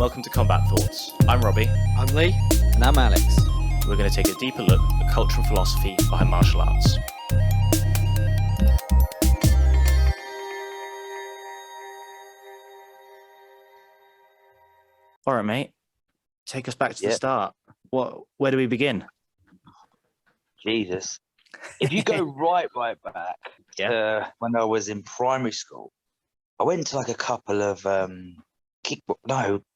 welcome to Combat Thoughts. I'm Robbie. I'm Lee. And I'm Alex. We're going to take a deeper look at culture and philosophy behind martial arts. All right, mate. Take us back to the start. Where do we begin? Jesus. If you go right back to when I was in primary school, I went to like a couple of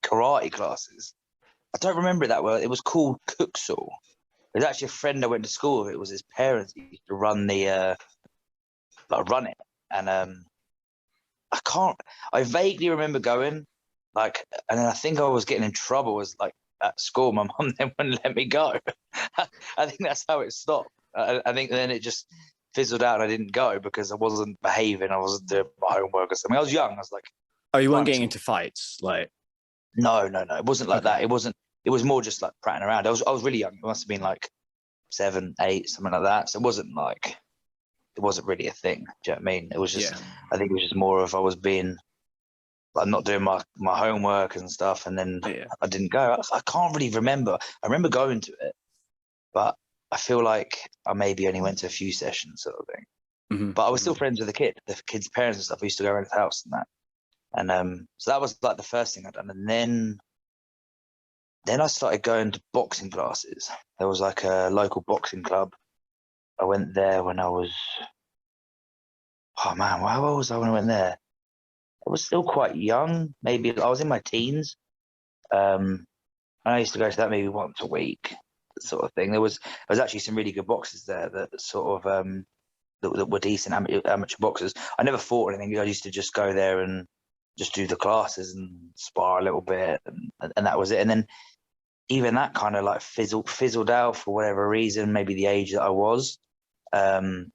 karate classes. I don't remember it that well. It was called Cooksaw. There's actually a friend I went to school with. It was his parents who used to run the run it. And I vaguely remember going, and then I think I was getting in trouble. Was like at school, my mum then wouldn't let me go. I think that's how it stopped. I think then it just fizzled out and I didn't go because I wasn't behaving. I wasn't doing my homework or something. I was young. I was like, oh, you weren't getting into fights? No. It wasn't like that. It was more just like prattling around. I was really young. It must have been like 7, 8, something like that. So it wasn't really a thing. Do you know what I mean? It was just, I think it was just more of I was being like not doing my homework and stuff. And then I didn't go. I can't really remember. I remember going to it, but I feel like I maybe only went to a few sessions sort of thing. Mm-hmm. But I was still friends with the kid's parents and stuff. We used to go around his house and that. And so that was like the first thing I'd done. And then I started going to boxing classes. There was like a local boxing club. I went there when I was, how old was I when I went there? I was still quite young. Maybe I was in my teens. And I used to go to that maybe once a week, sort of thing. There was actually some really good boxers there that sort of that were decent amateur boxers. I never fought or anything. I used to just go there and just do the classes and spar a little bit, and that was it. And then even that kind of like fizzled out for whatever reason, maybe the age that I was. And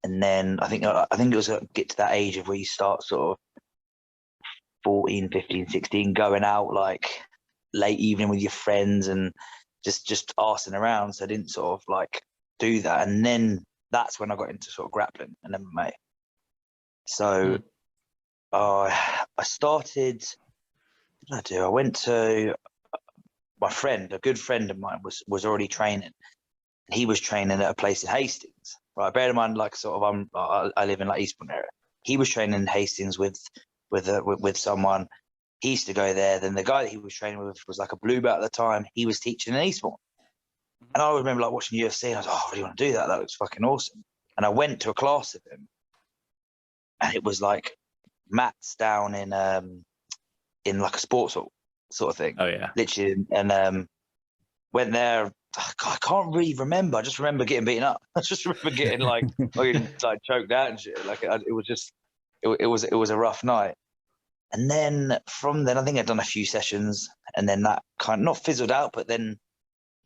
then I think it was get to that age of where you start sort of 14, 15, 16, going out like late evening with your friends and just arsing around. So I didn't sort of like do that. And then that's when I got into sort of grappling and MMA. So I started, what did I do? I went to my friend, a good friend of mine was already training. He was training at a place in Hastings, right? Bear in mind, like sort of I live in like Eastbourne area. He was training in Hastings with someone. He used to go there. Then the guy that he was training with was like a blue belt at the time. He was teaching in Eastbourne. And I remember like watching UFC and I was like, oh, I really want to do that. That looks fucking awesome. And I went to a class with him. And it was like mats down in like a sports hall sort of thing. Oh yeah. Literally. And went there. I can't really remember. I just remember getting beaten up. I just remember getting like choked out and shit. Like it was a rough night. And then from then, I think I'd done a few sessions, and then that kind of not fizzled out, but then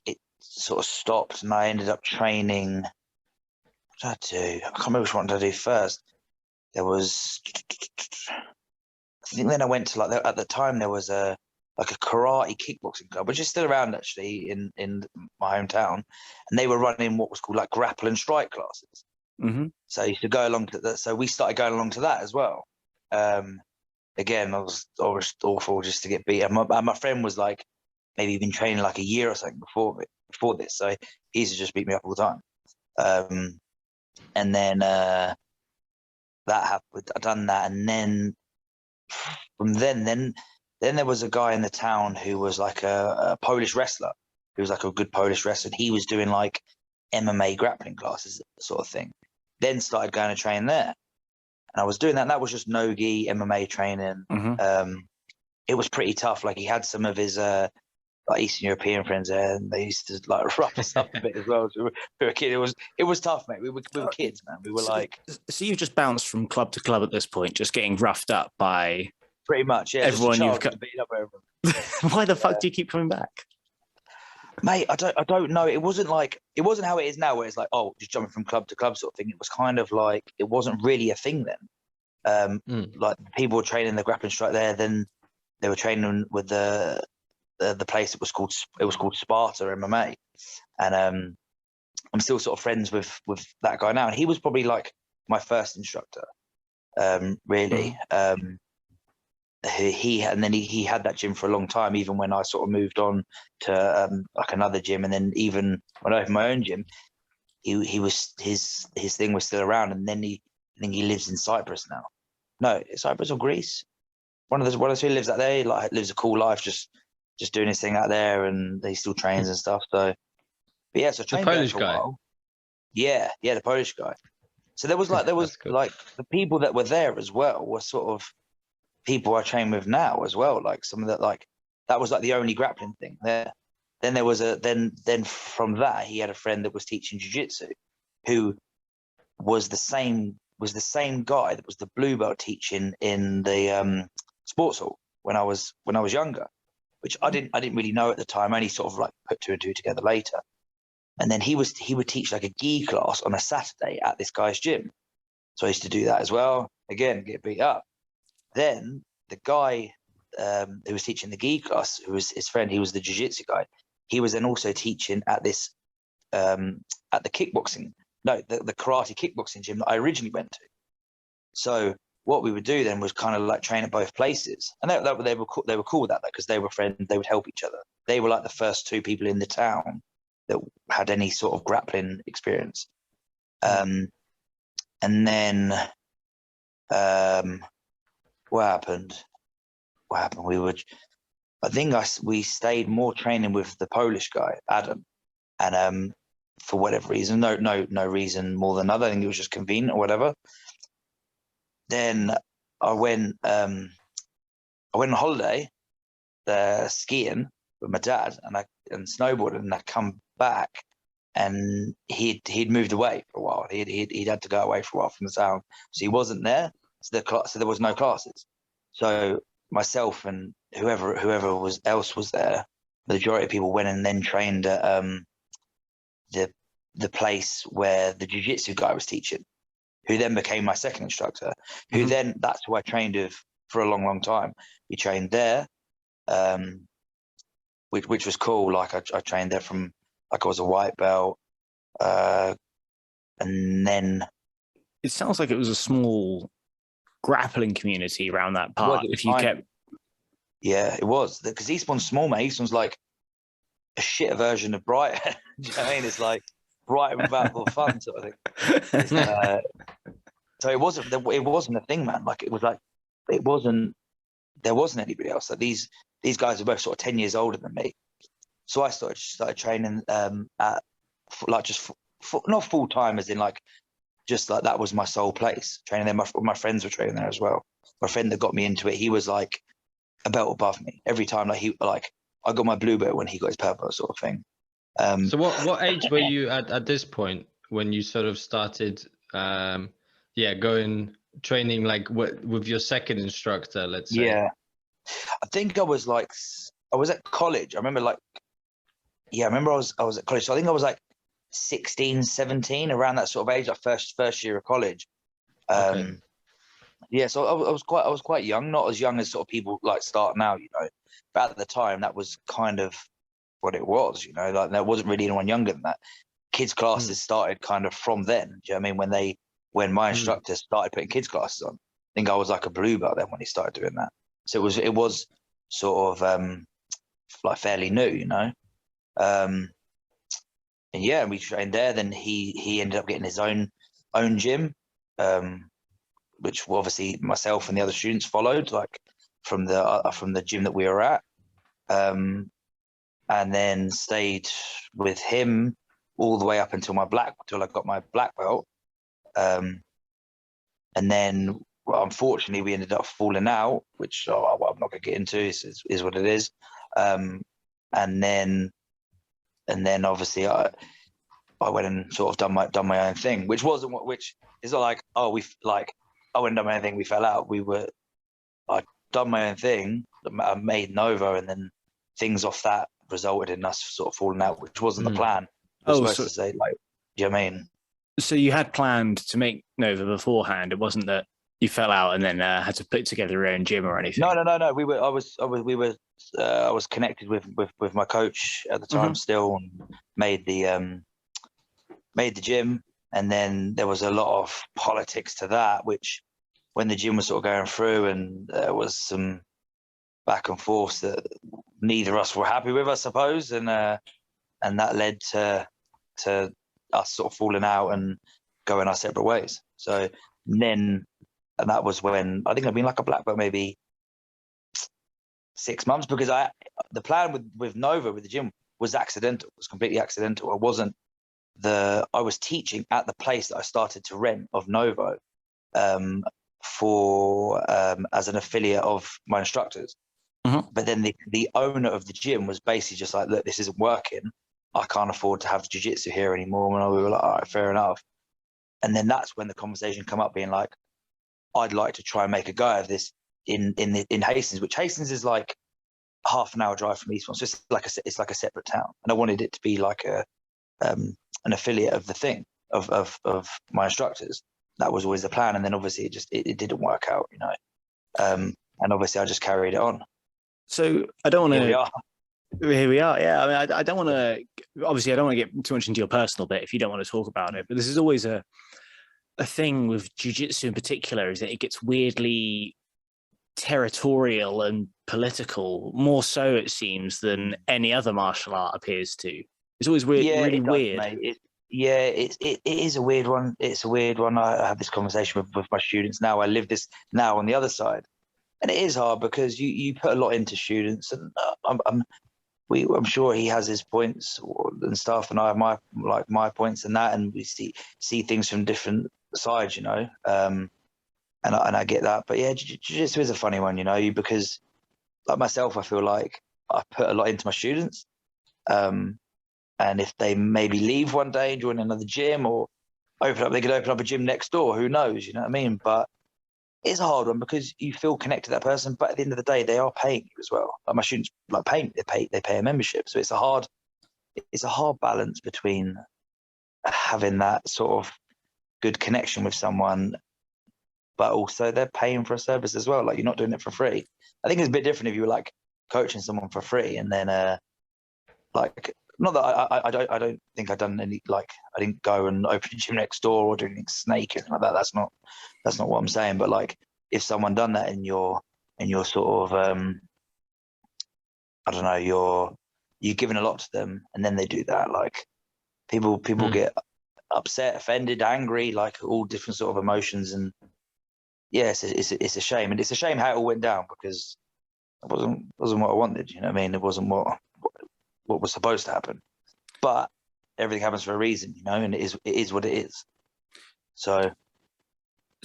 it sort of stopped, and I ended up training. What did I do? I can't remember which one did I do first. There was, I think then I went to at the time there was a karate kickboxing club, which is still around actually in my hometown, and they were running what was called like grapple and strike classes. Mm-hmm. So I used to go along to that. So we started going along to that as well. Again, I was always awful just to get beat. And my friend was like, maybe been training like a year or something before this. So he used to just beat me up all the time. And then that happened. I done that, and then from then there was a guy in the town who was like a Polish wrestler. He was like a good Polish wrestler. He was doing like MMA grappling classes, sort of thing. Then started going to train there. And I was doing that, and that was just no-gi MMA training. Mm-hmm. It was pretty tough. Like he had some of his like Eastern European friends there, and they used to like rough us up a bit as well. So we were a kid. It was tough, mate. We were kids, man. We were So you've just bounced from club to club at this point, just getting roughed up by pretty much, yeah. Everyone you've got. Beat up over. Why the fuck do you keep coming back? Mate, I don't know. It wasn't how it is now, where it's like, oh, just jumping from club to club sort of thing. It was kind of like it wasn't really a thing then. Like people were training the grappling strike there, then they were training with the place that was called Sparta MMA, and I'm still sort of friends with that guy now, and he was probably like my first instructor, really. and then he had that gym for a long time, even when I sort of moved on to like another gym, and then even when I opened my own gym, he was his thing was still around, and then I think he lives in Cyprus now. No, Cyprus or Greece. One of those who lives out there, like lives a cool life, just doing his thing out there, and he still trains and stuff. So, but yeah, so I The trained there Polish for a guy. while. Yeah, the Polish guy. So there was Cool. like the people that were there as well were sort of people I train with now as well. Like some of that, like that was like the only grappling thing there. Then there was then from that he had a friend that was teaching jiu-jitsu, who was the same guy that was the blue belt teaching in the sports hall when I was younger, which I didn't really know at the time. I only sort of like put two and two together later. And then he would teach like a gi class on a Saturday at this guy's gym. So I used to do that as well. Again, get beat up. Then the guy who was teaching the gi class, who was his friend, he was the jiu-jitsu guy. He was then also teaching at this at the kickboxing, the karate kickboxing gym that I originally went to. So what we would do then was kind of like train at both places, and they were cool with that because they were friends. They would help each other. They were like the first two people in the town that had any sort of grappling experience. And then what happened? We stayed more training with the Polish guy, Adam, and for whatever reason, no reason more than other. I think it was just convenient or whatever. Then I went on holiday, skiing with my dad and snowboarding, and I come back, and he'd moved away for a while. He'd had to go away for a while from the town, so he wasn't there. So there was no classes. So myself and whoever else was there, the majority of people went and then trained at the place where the jiu-jitsu guy was teaching, who then became my second instructor, who then that's who I trained with for a long, long time. We trained there, which was cool. Like I trained there from like I was a white belt, and then It sounds like it was a small grappling community around that part. it was If you kept, yeah, it was because Eastbourne's small, mate. Eastbourne's like a shit version of Brighton. Do you know what I mean? It's like Brighton without the fun sort of thing. So it wasn't a thing, man. Like it was like there wasn't anybody else. Like these guys were both sort of 10 years older than me. So I started training at like just not full time, as in like just like that was my sole place training there. My friends were training there as well. My friend that got me into it, he was like a belt above me every time. Like I got my blue belt when he got his purple belt, sort of thing. So what age were you at this point when you sort of started going training like with your second instructor, let's say? Yeah, I think I was at college. I remember I was at college. So I think I was like 16, 17, around that sort of age, like first year of college. Okay. Yeah, so I was quite young, not as young as sort of people like start now, you know. But at the time, that was kind of what it was, you know. Like there wasn't really anyone younger than that. Kids classes started kind of from then. Do you know what I mean? When my instructor started putting kids classes on, I think I was like a blue belt then when he started doing that. So it was sort of like fairly new, you know. And yeah, we trained there. Then he ended up getting his own gym, which obviously myself and the other students followed, like from the gym that we were at, and then stayed with him all the way up until I got my black belt, and then unfortunately we ended up falling out, which I'm not going to get into. Is what it is, and then obviously I went and sort of done my own thing, which is not like I went and done my own thing. We fell out. I done my own thing. I made Novo, and then things off that resulted in us sort of falling out, which wasn't the plan. I was supposed to say, like, do you know what I mean? So you had planned to make Nova beforehand. It wasn't that you fell out and then had to put together your own gym or anything. No. I was connected with my coach at the time still, and made the gym. And then there was a lot of politics to that, which when the gym was sort of going through, and there was some back and forth that neither of us were happy with, I suppose, and that led to us sort of falling out and going our separate ways. So then, and that was when I think I'd been like a black belt maybe 6 months, because the plan with Nova, with the gym, was accidental. It was completely accidental. I was teaching at the place that I started to rent of Novo as an affiliate of my instructors. Mm-hmm. But then the owner of the gym was basically just like, look, this isn't working. I can't afford to have jiu-jitsu here anymore. And we were like, all right, fair enough. And then that's when the conversation come up, being like, I'd like to try and make a go of this in Hastings, which Hastings is like half an hour drive from Eastbourne. So it's like a separate town. And I wanted it to be like an affiliate of the thing of my instructors. That was always the plan. And then obviously it didn't work out, you know. And obviously I just carried it on. So I don't want to. Here we are. Here we are. Yeah, I mean, I don't want to. Obviously, I don't want to get too much into your personal bit if you don't want to talk about it. But this is always a thing with jiu-jitsu in particular, is that it gets weirdly territorial and political, more so it seems than any other martial art appears to. It's always weird, really weird. Mate. It is a weird one. It's a weird one. I have this conversation with my students now. I live this now on the other side, and it is hard because you put a lot into students, and I'm sure he has his points and stuff, and I have my points and that, and we see things from different sides, you know. And I get that, but yeah, jiu-jitsu is a funny one, you know, because like myself, I feel like I put a lot into my students. And if they maybe leave one day and join another gym, or they could open up a gym next door, who knows, you know what I mean? But it's a hard one because you feel connected to that person, but at the end of the day, they are paying you as well. Like my students, like they pay a membership, so it's a hard balance between having that sort of good connection with someone, but also they're paying for a service as well. Like, you're not doing it for free. I think it's a bit different if you were like coaching someone for free and then like. Not that I don't think I've done any, like, I didn't go and open a gym next door or do anything snake or anything like that. That's not what I'm saying. But like, if someone done that in your sort of I don't know, you're giving a lot to them, and then they do that, like people get upset, offended, angry, like all different sort of emotions, and yeah, it's a shame, and it's a shame how it all went down, because it wasn't what I wanted. You know what I mean? It wasn't what was supposed to happen, but everything happens for a reason, you know, and it is what it is. So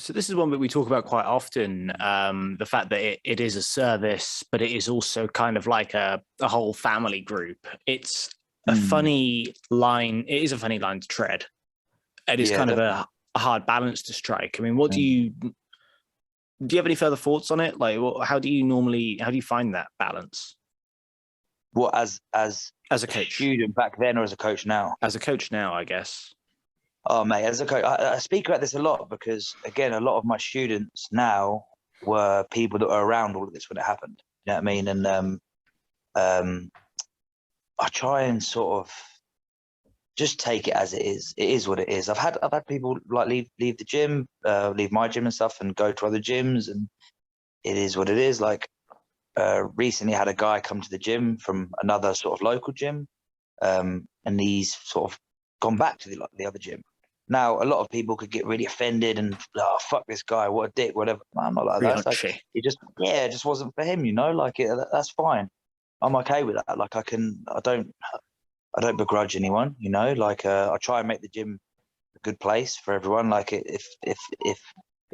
this is one that we talk about quite often, the fact that it is a service, but it is also kind of like a whole family group. It's a funny line. It is a funny line to tread. It is kind of a hard balance to strike. I mean, what do you have any further thoughts on it? Like, how do you find that balance? What, as a coach, student back then, or as a coach now? As a coach now, I guess. Oh, mate, as a coach, I speak about this a lot because, again, a lot of my students now were people that were around all of this when it happened. You know what I mean? And I try and sort of just take it as it is. It is what it is. I've had people like leave the gym, leave my gym and stuff, and go to other gyms, and it is what it is. Like, recently had a guy come to the gym from another sort of local gym, and he's sort of gone back to the other gym. Now, a lot of people could get really offended and, oh, fuck this guy, what a dick, whatever. I'm not like that. Like, it just wasn't for him, you know. Like, that's fine. I'm okay with that. Like, I don't begrudge anyone, you know. Like, I try and make the gym a good place for everyone. Like, if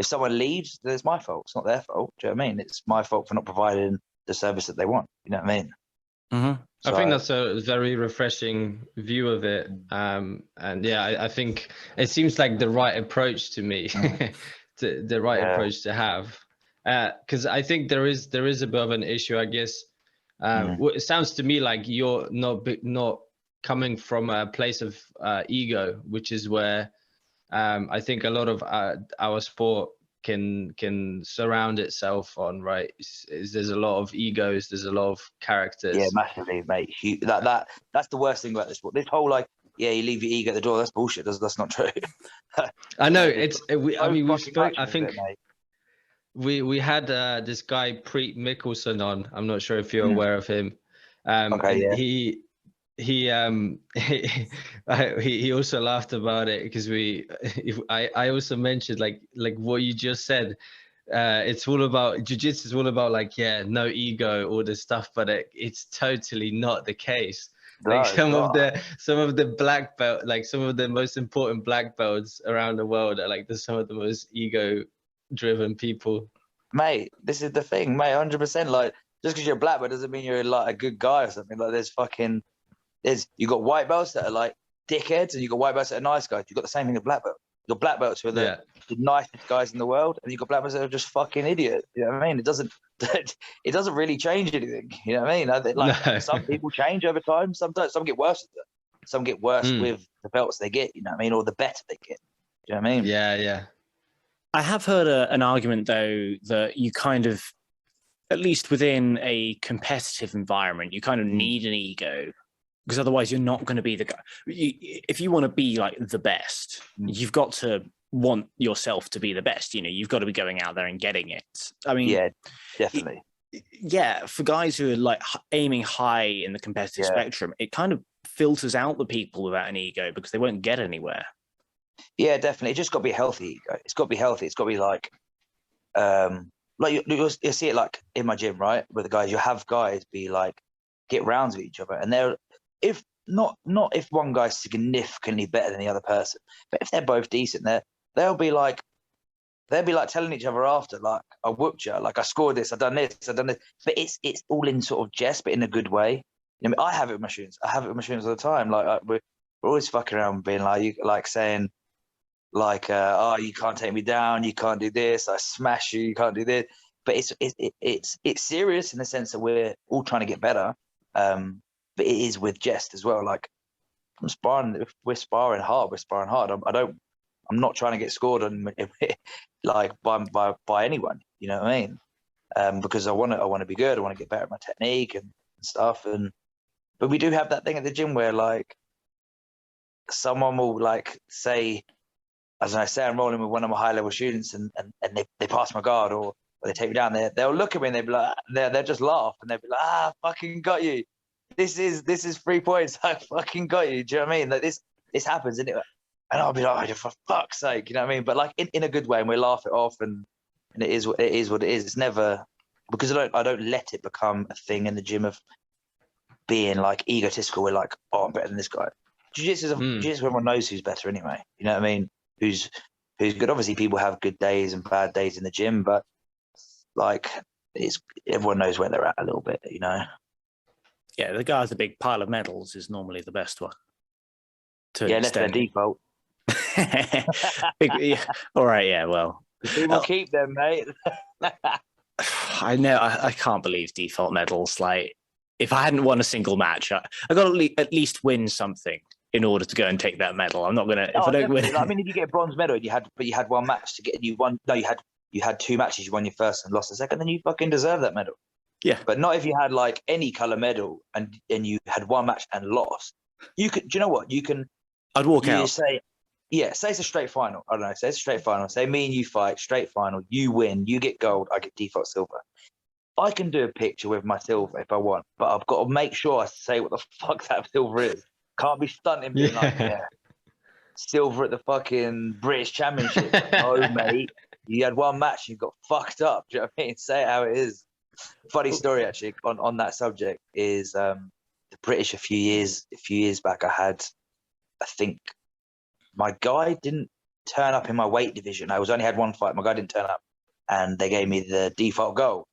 someone leaves, then it's my fault. It's not their fault. Do you know what I mean? It's my fault for not providing the service that they want. You know what I mean? Mm-hmm. So, I think that's a very refreshing view of it. And yeah, I think it seems like the right approach to me, the right approach to have. Because I think there is a bit of an issue, I guess. It sounds to me like you're not coming from a place of ego, which is where I think a lot of our sport can surround itself on, right? There's a lot of egos, there's a lot of characters. Yeah, massively, mate. That's the worst thing about this sport. This whole, like, yeah, you leave your ego at the door. That's bullshit. That's not true. I know. we had this guy Preet Mickelson on. I'm not sure if you're aware of him. Okay, And yeah. he also laughed about it because I also mentioned like what you just said. It's all about jiu-jitsu is all about like, yeah, no ego, all this stuff, but it's totally not the case. Like No, it's not. some of the black belt, like some of the most important black belts around the world are like some of the most ego driven people. Mate, this is the thing, mate, 100%. Like, just because you're a black belt doesn't mean you're like a good guy or something. Like, you got white belts that are like dickheads, and you got white belts that are nice guys. You got the same thing with black belt. You got black belts who are Yeah. the nicest guys in the world, and you got black belts that are just fucking idiots. You know what I mean? It doesn't really change anything. You know what I mean? I think, like, No. some people change over time. Sometimes some get worse. Some get worse with the belts they get. You know what I mean? Or the better they get. You know what I mean? Yeah. I have heard an argument, though, that you kind of, at least within a competitive environment, you kind of need an ego, because otherwise you're not going to be the guy. If you want to be like the best, you've got to want yourself to be the best. You know, you've got to be going out there and getting it. I mean, Yeah, definitely. Yeah, for guys who are like aiming high in the competitive spectrum, it kind of filters out the people without an ego because they won't get anywhere. Yeah, definitely. It just got to be a healthy ego. It's got to be healthy. It's got to be like you'll see it like in my gym, right? With the guys, you have guys be like get rounds with each other, and they're if not if one guy's significantly better than the other person, but if they're both decent, they'll be like telling each other after, like, I whooped you, like I scored this, I've done this, but it's all in sort of jest, but in a good way. You know, I have it with my students. I have it with my students all the time. Like we're always fucking around, being like saying, like, oh, you can't take me down, you can't do this, I smash you, you can't do this. But it's serious in the sense that we're all trying to get better. But it is with jest as well. Like, I'm sparring, if we're sparring hard, I'm not trying to get scored on like by anyone, you know what I mean? Because I want to be good, I want to get better at my technique and stuff. But we do have that thing at the gym where like someone will like say, as I say, I'm rolling with one of my high level students, and they pass my guard or they take me down. They'll look at me and they'll be like, they'll just laugh and they'll be like, fucking got you. This is 3 points. I fucking got you. Do you know what I mean? Like this happens, and I'll be like, oh, for fuck's sake, you know what I mean? But like in a good way, and we laugh it off, and it is what it is. It's never, because I don't let it become a thing in the gym of being like egotistical. We're like, oh, I'm better than this guy. Jiu-Jitsu, everyone knows who's better anyway. You know what I mean? Who's good. Obviously, people have good days and bad days in the gym, but like everyone knows where they're at a little bit, you know. Yeah, the guy with the big pile of medals is normally the best one. That's their default. All right, yeah, well. People keep them, mate. I know, I can't believe default medals. Like, if I hadn't won a single match, I got to at least win something in order to go and take that medal. I'm not going to, if I don't win. I mean, if you get a bronze medal, you had one match to get, you had 2 matches, you won your first and lost the second, then you fucking deserve that medal. Yeah. But not if you had like any color medal and you had one match and lost. You could, do you know what? You can, I'd walk out. Say it's a straight final. I don't know. Say it's a straight final. Say me and you fight, straight final. You win. You get gold. I get default silver. I can do a picture with my silver if I want, but I've got to make sure I say what the fuck that silver is. Can't be stunting being like, silver at the fucking British Championship. Oh, mate, you had one match, you got fucked up. Do you know what I mean? Say it how it is. Funny story actually on that subject is the British a few years back. I think my guy didn't turn up in my weight division. I only had one fight. My guy didn't turn up, and they gave me the default gold.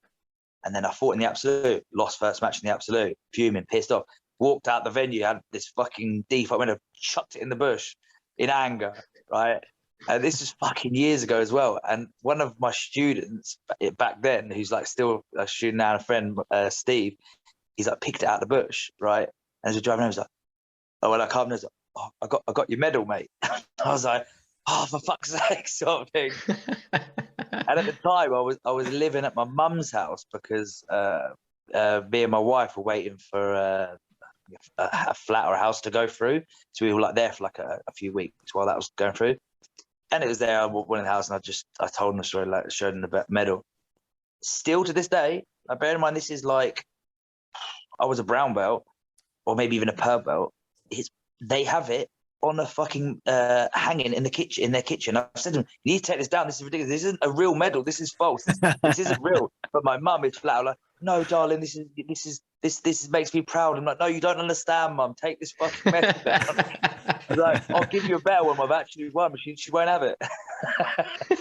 And then I fought in the absolute, lost first match in the absolute, fuming, pissed off. Walked out the venue, had this fucking default winner, chucked it in the bush in anger, right? And this was fucking years ago as well. And one of my students back then, who's like still a student now and a friend, Steve, he's like picked it out of the bush, right? And as we're driving home, he's like, oh, well, I come, he's like, oh, I got your medal, mate. I was like, oh, for fuck's sake, sort of thing. And at the time, I was living at my mum's house because me and my wife were waiting for a flat or a house to go through. So we were like there for like a few weeks while that was going through. And it was there. I went in the house and I told them the story, like showed them the medal. still to this day, bear in mind, this is like, I was a brown belt or maybe even a purple belt. They have it on a fucking hanging in their kitchen. I've said to them, you need to take this down. This is ridiculous. This isn't a real medal. This is false. This isn't real. But my mum is flat out like, no, darling, this makes me proud. I'm like, no, you don't understand, mum. Take this fucking medal down. Like, I'll give you a better one. I've actually won, but she won't have it.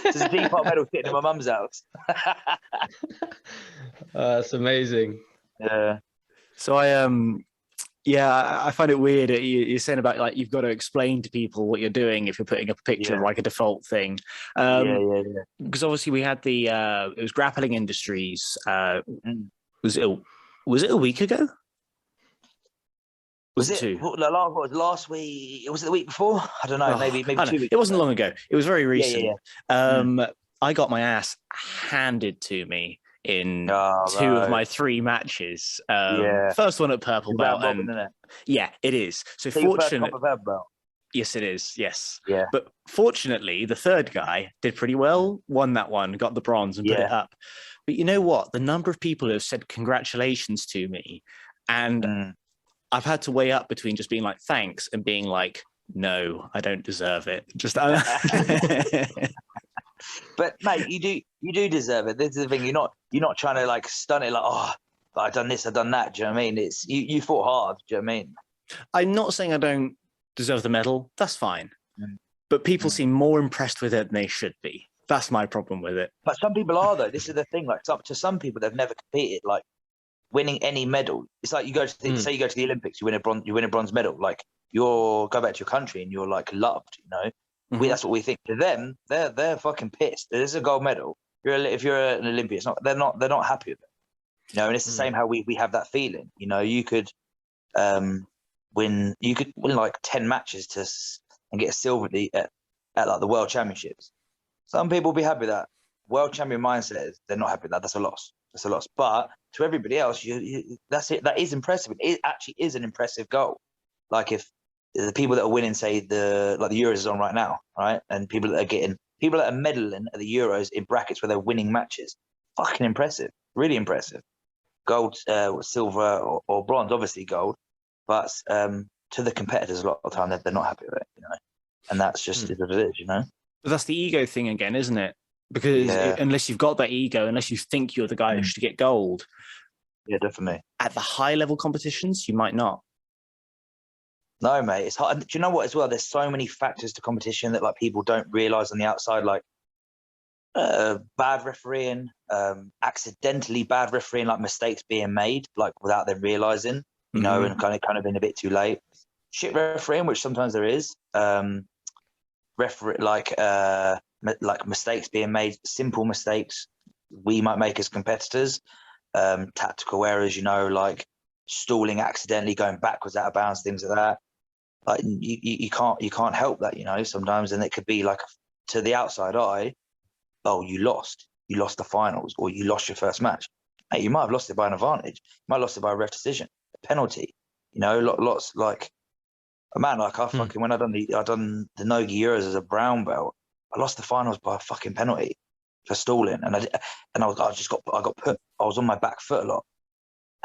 There's a D-part medal sitting in my mum's house. That's amazing. Yeah. So I find it weird. You're saying about like you've got to explain to people what you're doing if you're putting up a picture of like a default thing. Because obviously we had the it was Grappling Industries. Was it a week ago? Was it 2? Last week? Was it the week before? I don't know. Maybe 2 weeks. It wasn't long ago. It was very recent. Yeah. I got my ass handed to me in 2 of my 3 matches. First one at purple belt, yeah, it is. So fortunately, yes, it is. Yes, yeah. But fortunately, the third guy did pretty well. Won that one, got the bronze, and put it up. But you know what? The number of people who have said congratulations to me, and I've had to weigh up between just being like thanks and being like, no, I don't deserve it. Just. But mate, you do deserve it. This is the thing. You're not trying to like stun it like, oh, I've done this, I've done that. Do you know what I mean? It's you fought hard. Do you know what I mean? I'm not saying I don't deserve the medal. That's fine. But people seem more impressed with it than they should be. That's my problem with it. But some people are though. This is the thing. Like to some people, they've never competed. Like winning any medal, it's like you go to say you go to the Olympics, you win a bronze medal. Like go back to your country and you're like loved. You know. That's what we think. To them, they're fucking pissed. There's a gold medal. If you're an Olympian, they're not happy with it. You know, and it's the same how we have that feeling. You know, you could win like 10 matches and get a silver at like the World Championships. Some people will be happy with that. World champion mindset is they're not happy with that. That's a loss. That's a loss. But to everybody else, that's it. That is impressive. It actually is an impressive goal. Like if the people that are winning, say the Euros is on right now, right? And people that are medaling at the Euros in brackets where they're winning matches, fucking impressive, really impressive. Gold, silver, or bronze, obviously gold, but to the competitors a lot of the time they're not happy with it, you know, and that's just what it is, you know. But that's the ego thing again, isn't it? Because unless you've got that ego, unless you think you're the guy who should get gold, definitely at the high level competitions, you might not. No, mate, it's hard. Do you know what? As well, there's so many factors to competition that like people don't realize on the outside, like bad refereeing, accidentally bad refereeing, like mistakes being made, like without them realizing, you know, and kind of been a bit too late. Shit refereeing, which sometimes there is, like mistakes being made, simple mistakes we might make as competitors, tactical errors, you know, like stalling accidentally, going backwards out of bounds, things like that. Like you can't help that, you know, sometimes, and it could be like to the outside eye, oh, you lost the finals, or you lost your first match. Hey, you might have lost it by an advantage. You might have lost it by a ref decision, a penalty. You know, lots like man, like I fucking when I done the Nogi Euros as a brown belt, I lost the finals by a fucking penalty for stalling, and I was on my back foot a lot,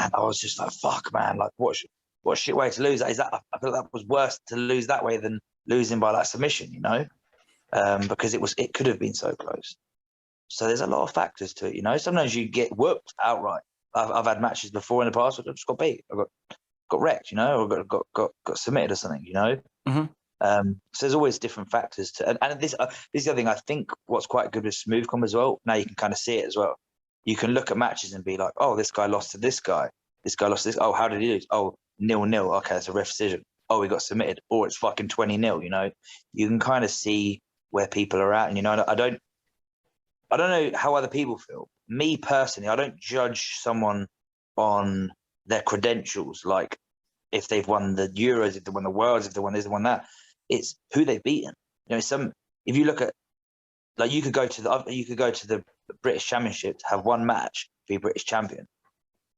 and I was just like, fuck, man, like what a shit way to lose. I feel that was worse to lose that way than losing by like submission, you know, because it could have been so close. So there's a lot of factors to it, you know. Sometimes you get whooped outright. I've had matches before in the past where I just got beat. I got wrecked, you know, or got submitted or something, you know. So there's always different factors to, and this is the other thing. I think what's quite good with smooth comp as well. Now you can kind of see it as well. You can look at matches and be like, oh, this guy lost to this guy. This guy lost to this. Oh, how did he lose? Oh, 0-0. Okay, that's a ref decision. Oh, he got submitted. Or it's fucking 20-0. You know, you can kind of see where people are at, and you know, I don't know how other people feel. Me personally, I don't judge someone on their credentials, like if they've won the Euros, if they won the Worlds, if they won this, they won that. It's who they've beaten. You know, if you look at, like, you could go to the British Championship to have one match, be British champion.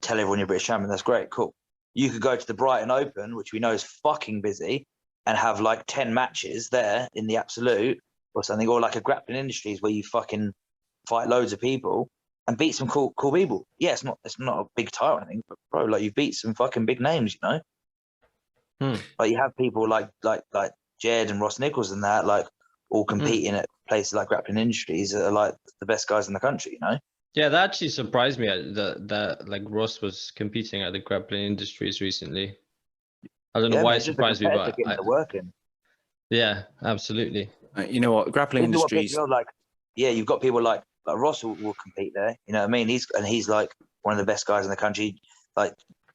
Tell everyone you're British champion. That's great, cool. You could go to the Brighton Open, which we know is fucking busy, and have like 10 matches there in the absolute or something, or like a Grappling Industries where you fucking fight loads of people. and beat some cool people. Yeah, it's not a big title or anything, but bro, like you beat some fucking big names, you know. Like you have people like Jed and Ross Nichols and that, like all competing at places like Grappling Industries that are like the best guys in the country, you know. Yeah, that actually surprised me that like Ross was competing at the Grappling Industries recently. I don't know why man, it just the surprised me, competitor but getting the work in. yeah, absolutely. You know what? Grappling This is what pisses Industries. me off, like, yeah, you've got people like Ross will compete there. You know what I mean? He's like one of the best guys in the country. Like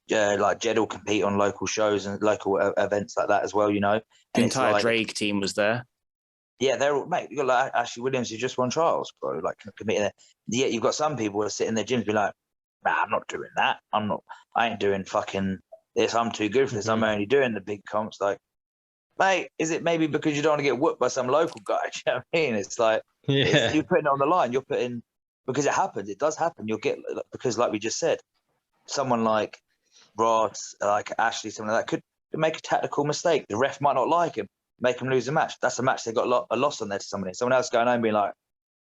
Jed will compete on local shows and local events like that as well. You know, The and it's entire like, Drake team was there. yeah, they're all, mate. You got like Ashley Williams who just won trials, bro. Like competing there. Yeah, you've got some people who are sitting in their gyms be like, nah, I'm not doing that. I ain't doing fucking this. I'm too good for this. I'm only doing the big comps. Like, mate, is it maybe because you don't want to get whooped by some local guy? Do you know what I mean? It's like, you're putting it on the line. You're putting, because it happens. It does happen. You'll get, because like we just said, someone like Ross, like Ashley, someone like that could make a tactical mistake. The ref might not like him, make him lose a match. That's a match they got a loss on there to somebody. Someone else going home being like,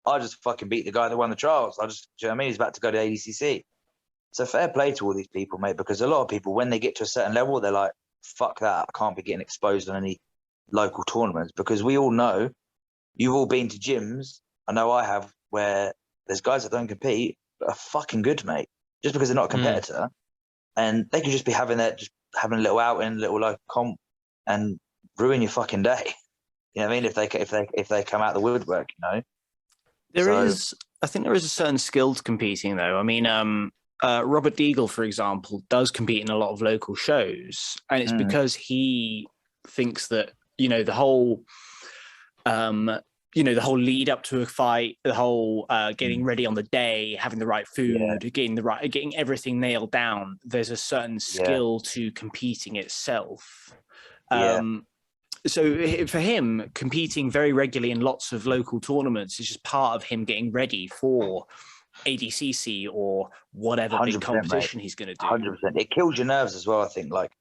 I just fucking beat the guy that won the trials. Do you know what I mean? He's about to go to ADCC. So fair play to all these people, mate, because a lot of people, when they get to a certain level, they're like, fuck that. I can't be getting exposed on any local tournaments, because we all know, you've all been to gyms, I know I have, where there's guys that don't compete but are fucking good, mate, just because they're not a competitor. And they could just be having a little outing, little local comp, and ruin your fucking day. You know what I mean? If they come out the woodwork, you know. I think there is a certain skill to competing, though. I mean, Robert Deagle, for example, does compete in a lot of local shows, and it's because he thinks that, the whole lead up to a fight, the whole getting ready on the day, having the right food, getting everything nailed down. There's a certain skill to competing itself. So for him, competing very regularly in lots of local tournaments is just part of him getting ready for ADCC or whatever big competition he's going to do. 100%. It kills your nerves as well, I think. Like,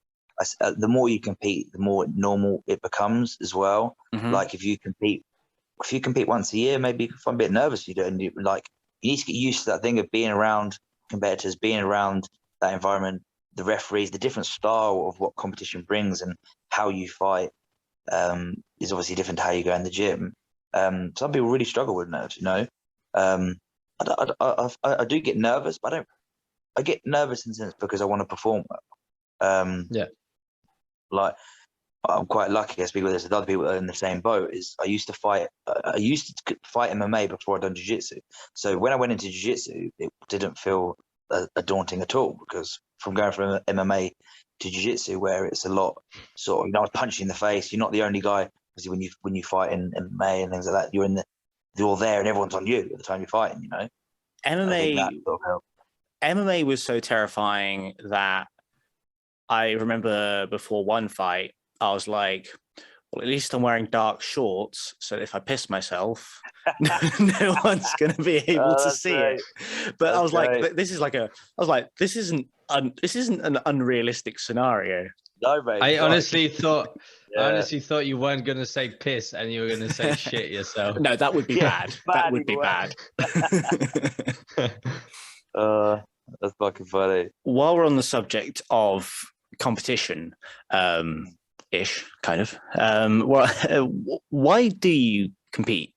the more you compete, the more normal it becomes as well. Like, if you compete once a year, maybe you can find a bit nervous. You need to get used to that thing of being around competitors, being around that environment, the referees, the different style of what competition brings, and how you fight is obviously different to how you go in the gym. Some people really struggle with nerves, you know. I do get nervous, but I get nervous in a sense because I want to perform well. Like, I'm quite lucky. I speak with other people that are in the same boat. I used to fight MMA before I'd done Ju-Jitsu. So when I went into Ju-Jitsu, it didn't feel a daunting at all, because from going from MMA to Ju-Jitsu, where it's a lot sort of, I was punching in the face. You're not the only guy. Obviously, when you fight in MMA and things like that, you're there and everyone's on you at the time you're fighting. You know, MMA was so terrifying that I remember before one fight, I was like, well, at least I'm wearing dark shorts, so if I piss myself, no one's going to be able to see it. But I was like, this isn't an unrealistic scenario. No, mate. I honestly thought you weren't going to say piss and you were going to say shit yourself. No, that would be bad. That would be bad. That's fucking funny. While we're on the subject of competition, ish, kind of. Why do you compete?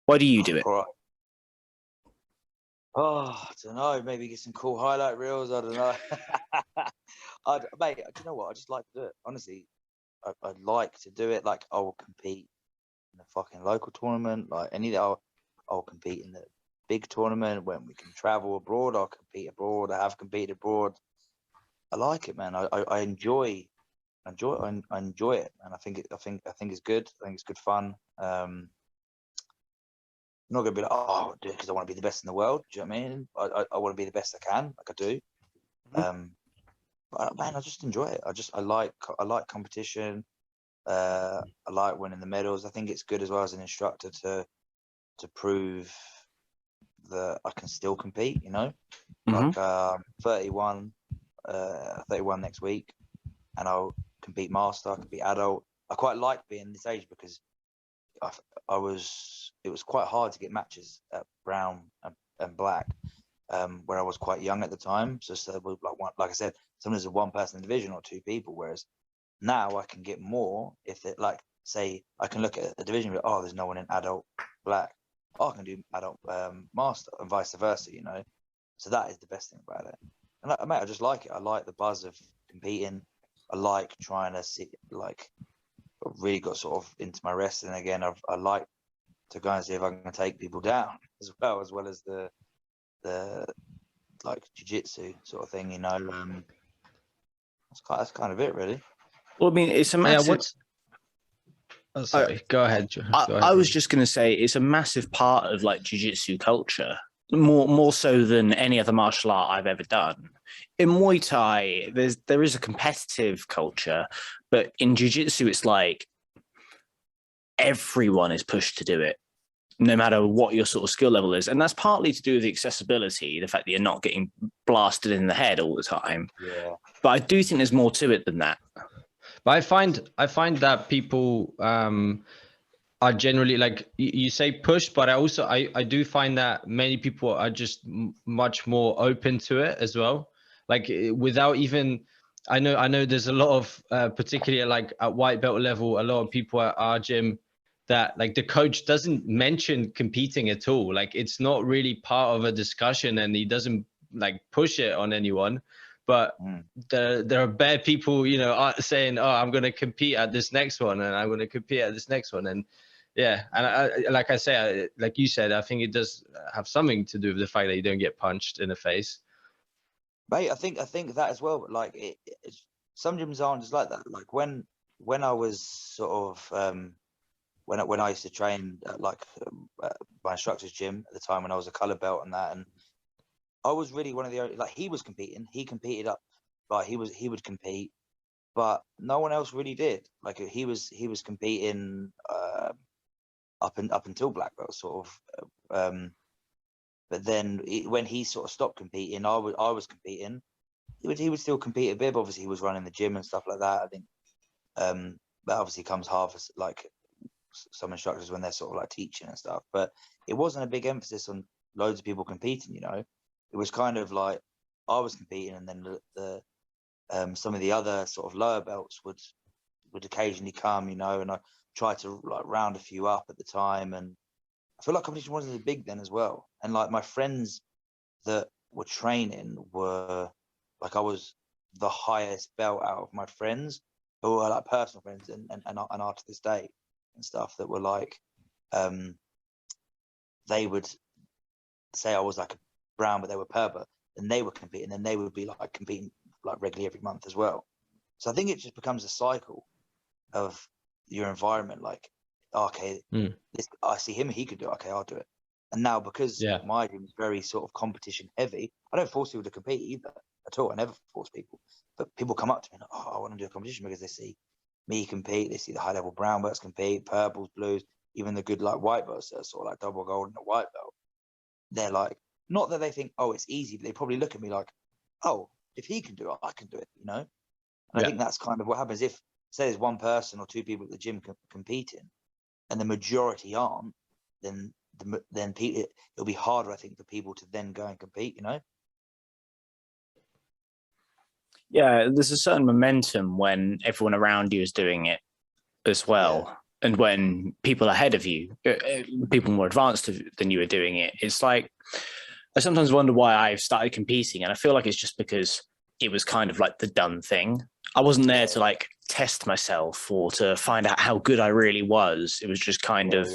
Why do you do it? Right. I don't know. Maybe get some cool highlight reels. I don't know. Mate, do you know what? I just like to do it. Honestly, I'd like to do it. Like, I will compete in a fucking local tournament. Like, I'll compete in the big tournament when we can travel abroad. I'll compete abroad. I have competed abroad. I like it, man. I enjoy it, and I think it's good. I think it's good fun. I'm not gonna be like, oh, because I want to be the best in the world. Do you know what I mean? I want to be the best I can, like I do. But man, I just enjoy it. I like competition. I like winning the medals. I think it's good as well as an instructor to prove that I can still compete. You know, like 31 next week, and I'll compete master, I compete adult. I quite like being this age because it was quite hard to get matches at Brown and and Black, where I was quite young at the time. So like I said, sometimes it's one person in the division or two people, whereas now I can get more if it, like, say I can look at a division and go, oh, there's no one in adult Black. Oh, I can do adult master, and vice versa, you know. So that is the best thing about it. And mate, I just like it. I like the buzz of competing. I like trying to see, like, I really got sort of into my wrestling again. I like to go and see if I can take people down as well as the like jiu-jitsu sort of thing, you know. That's kind of it, really. Well, I mean, it's a Yeah, massive. Oh, sorry. Go ahead. I was just going to say it's a massive part of like jiu-jitsu culture, more so than any other martial art I've ever done. In Muay Thai, there is a competitive culture, but in jiu-jitsu, it's like everyone is pushed to do it, no matter what your sort of skill level is. And that's partly to do with the accessibility, the fact that you're not getting blasted in the head all the time. Yeah. But I do think there's more to it than that. But I find that people are generally, like you say, push, but I do find that many people are just much more open to it as well. Like without even, I know there's a lot of particularly like at white belt level, a lot of people at our gym that like the coach doesn't mention competing at all. Like it's not really part of a discussion, and he doesn't like push it on anyone. But there are bad people, you know, saying, "Oh, I'm going to compete at this next one, and I'm going to compete at this next one." And yeah, and like I say, like you said, I think it does have something to do with the fact that you don't get punched in the face. Mate, I think that as well. But like, some gyms aren't just like that. Like when I was sort of when I used to train at my instructor's gym at the time when I was a color belt and that, and I was really one of the only, like, he was competing. He competed up, like he would compete, but no one else really did. Like he was competing up until black belt sort of. But then when he sort of stopped competing, I was competing. He would still compete a bit. But obviously, he was running the gym and stuff like that. I think that obviously comes half as like some instructors when they're sort of like teaching and stuff. But it wasn't a big emphasis on loads of people competing. You know, it was kind of like I was competing, and then the some of the other sort of lower belts would occasionally come. You know, and I tried to like round a few up at the time, and I feel like competition wasn't as big then as well. And like my friends that were training were like, I was the highest belt out of my friends who were like personal friends and are to this day and stuff, that were like, they would say I was like a brown, but they were purple, and they were competing, and they would be like competing like regularly every month as well. So I think it just becomes a cycle of your environment. Like, okay, I see him, he could do it, okay, I'll do it. And now because my gym is very sort of competition heavy, I don't force people to compete either at all. I never force people, but people come up to me and, oh, I want to do a competition, because they see me compete, they see the high level brown belts compete, purples, blues, even the good like white belts that are sort of like double gold and a white belt. They're like, not that they think, oh, it's easy, but they probably look at me like, oh, if he can do it, I can do it, you know? And I think that's kind of what happens. If, say, there's one person or two people at the gym competing, and the majority aren't, then it'll be harder, I think, for people to then go and compete, you know? Yeah, there's a certain momentum when everyone around you is doing it as well. Yeah. And when people ahead of you, people more advanced than you are doing it, it's like, I sometimes wonder why I've started competing. And I feel like it's just because it was kind of like the done thing. I wasn't there to like test myself or to find out how good I really was. It was just kind of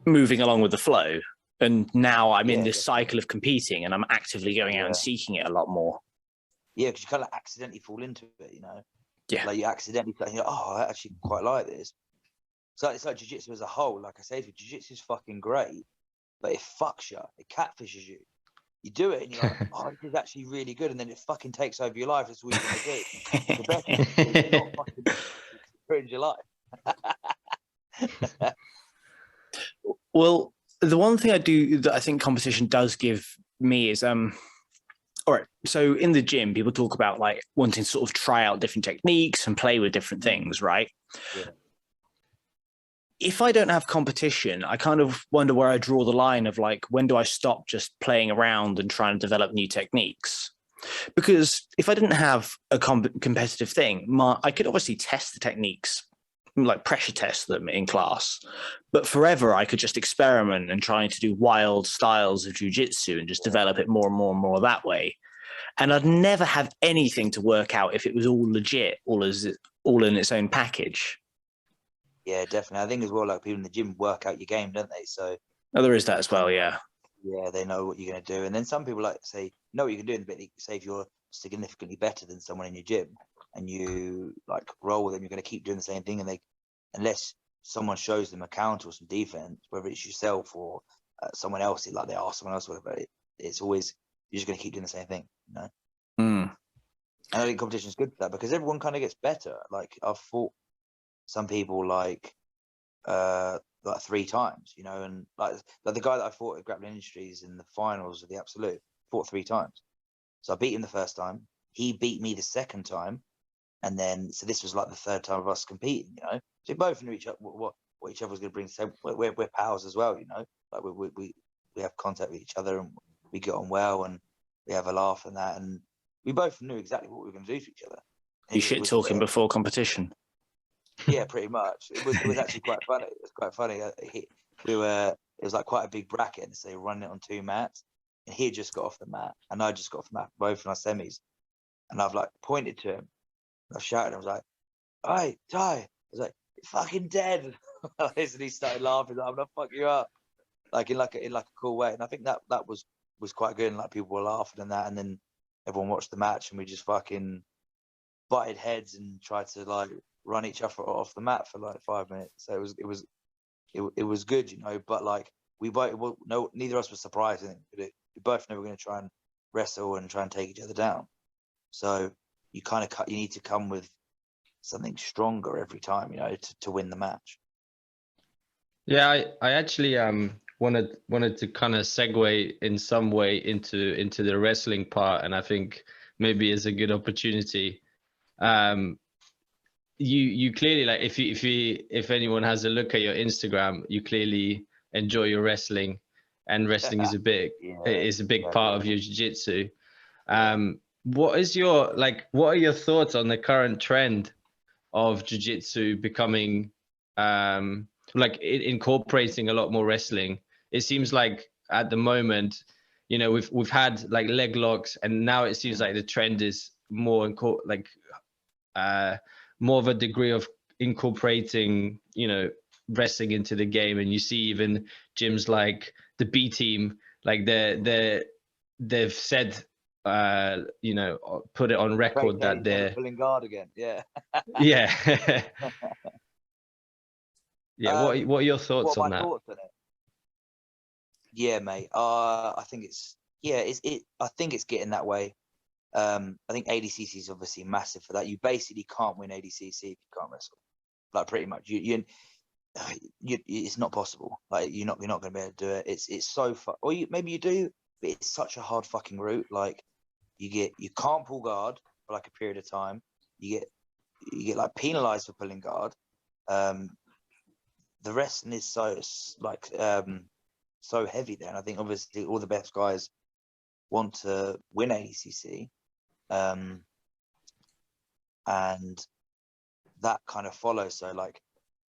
moving along with the flow. And now I'm in this cycle of competing, and I'm actively going out and seeking it a lot more. Yeah, because you kind of accidentally fall into it, you know? Yeah. Like you accidentally think, oh, I actually quite like this. So it's like jiu-jitsu as a whole. Like I say, jiu-jitsu is fucking great, but it fucks you. It catfishes you. You do it and you're like, oh, this is actually really good. And then it fucking takes over your life. That's all you want to do. The best is not fucking ruins your life. Well, the one thing that I think competition does give me is, all right, so in the gym, people talk about like wanting to sort of try out different techniques and play with different things, right? Yeah. if I don't have competition, I kind of wonder where I draw the line of like, when do I stop just playing around and trying to develop new techniques? Because if I didn't have a competitive thing, I could obviously test the techniques, like pressure test them in class, but forever I could just experiment and trying to do wild styles of jiu-jitsu and just develop it more and more and more that way. And I'd never have anything to work out if it was all legit, all in its own package. Yeah, definitely. I think as well, like people in the gym work out your game, don't they? So There is that as well, yeah. Yeah, they know what you're going to do. And then some people like say, know what you can do, but say if you're significantly better than someone in your gym and you like roll with them, you're going to keep doing the same thing. And they, unless someone shows them a counter or some defense, whether it's yourself or someone else, like they ask someone else, whatever, it's always, you're just going to keep doing the same thing, you know? Mm. And I think competition is good for that because everyone kind of gets better. Like I've fought some people like 3 times, you know, and like the guy that I fought at Grappling Industries in the finals of the Absolute fought 3 times. So I beat him the first time. He beat me the second time, and then so this was like the 3rd time of us competing, you know. So we both knew each other what each other was going to bring. So we're pals as well, you know. Like we have contact with each other and we get on well and we have a laugh and that, and we both knew exactly what we were going to do to each other. You shit talking before competition. Yeah, pretty much. It was actually quite funny. It was quite funny. It was like quite a big bracket, and so they were running it on 2 mats, and he had just got off the mat, and I just got off the mat, both in our semis, and I've like pointed to him, I shouted, I was like, "Hey, Ty!" I was like, "You're fucking dead!" And he started laughing. Like, "I'm gonna fuck you up," like in a cool way, and I think that was quite good, and like people were laughing and that, and then everyone watched the match, and we just fucking butted heads and tried to like run each other off the mat for like 5 minutes. So it was good, you know. But like we both, neither of us was surprised. We both knew we were going to try and wrestle and try and take each other down. So you need to come with something stronger every time, you know, to win the match. Yeah, I actually wanted to kind of segue in some way into the wrestling part, and I think maybe it's a good opportunity. You clearly, like, if anyone has a look at your Instagram, you clearly enjoy your wrestling, and wrestling is a big part of your jiu-jitsu. What are your thoughts on the current trend of jiu-jitsu becoming incorporating a lot more wrestling? It seems like at the moment, you know, we've had like leg locks, and now it seems like the trend is more more of a degree of incorporating, you know, wrestling into the game. And you see even gyms like the B team, like they've said, you know, put it on record that they're pulling guard again. Yeah. Yeah. Yeah. What are your thoughts on that? Thoughts on it? Yeah, mate. I think I think it's getting that way. I think ADCC is obviously massive for that. You basically can't win ADCC if you can't wrestle. Like pretty much, it's not possible. Like you're not going to be able to do it. It's so far. Or maybe you do, but it's such a hard fucking route. Like you can't pull guard for like a period of time. You get like penalized for pulling guard. The wrestling is so like so heavy there, and I think obviously all the best guys want to win ADCC. And that kind of follows. So like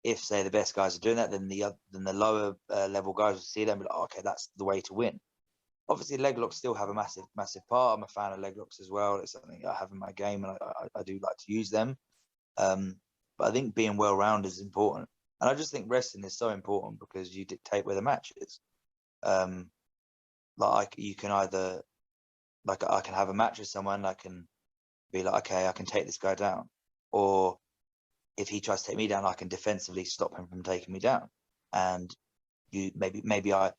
if say the best guys are doing that, then the lower level guys will see them and be like, oh, okay, that's the way to win. Obviously leg locks still have a massive part. I'm a fan of leg locks as well. It's something I have in my game, and I do like to use them. But I think being well-rounded is important, and I just think wrestling is so important because you dictate where the match is. Like you can either, like I can have a match with someone, I can be like, okay, I can take this guy down, or if he tries to take me down, I can defensively stop him from taking me down. And maybe I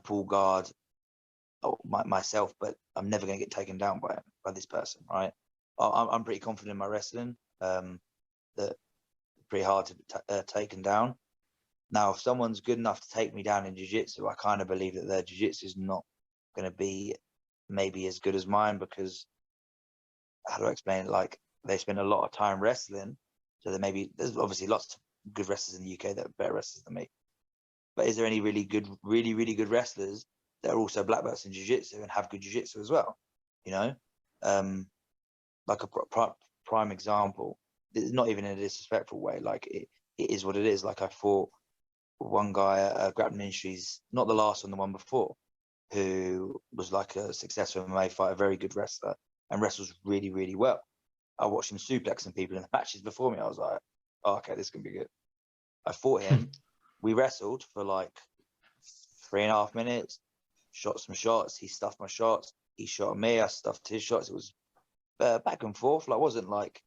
pull guard myself, but I'm never going to get taken down by this person, right? I'm pretty confident in my wrestling. That pretty hard to taken down. Now, if someone's good enough to take me down in jiu-jitsu, I kind of believe that their jiu-jitsu is not going to be maybe as good as mine, because how do I explain it? Like they spend a lot of time wrestling, so there's obviously lots good wrestlers in the UK that are better wrestlers than me. But is there any really good wrestlers that are also black belts in jiu-jitsu and have good jiu-jitsu as well? You know, like a prime example, not even in a disrespectful way. Like it is what it is. Like I fought one guy at Grappling Industries, not the last one, the one before, who was like a successful MMA fighter, a very good wrestler, and wrestles really, really well. I watched him suplexing people in the matches before me. I was like, oh, okay, this can be good. I fought him. We wrestled for like 3.5 minutes, shot some shots. He stuffed my shots. He shot me. I stuffed his shots. It was back and forth. Like, it wasn't like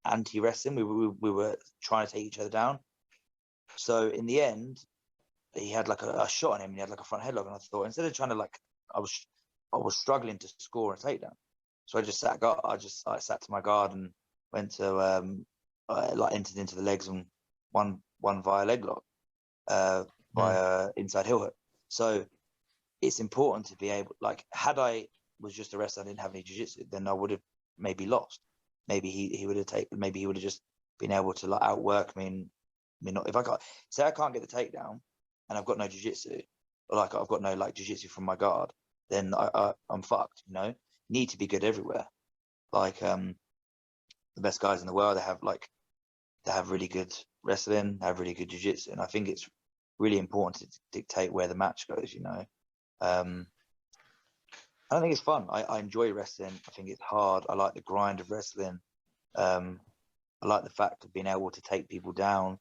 anti-wrestling. We were trying to take each other down. So in the end, he had like a shot on him, and he had like a front headlock. And I thought, instead of trying to like, I was struggling to score a takedown. So I just sat to my guard and went to like entered into the legs and won via leg lock, via inside heel hook. So it's important to be able, like, had I was just a wrestler, I didn't have any jiu-jitsu, then I would have maybe lost. Maybe he would have just been able to like outwork me. And not if I can't get the takedown and I've got no jiu-jitsu, or like I've got no like jiu-jitsu from my guard, then I'm fucked. You know, need to be good everywhere. Like the best guys in the world, they have really good wrestling, have really good jiu-jitsu, and I think it's really important to dictate where the match goes. You know, I don't think it's fun. I enjoy wrestling. I think it's hard. I like the grind of wrestling. I like the fact of being able to take people down,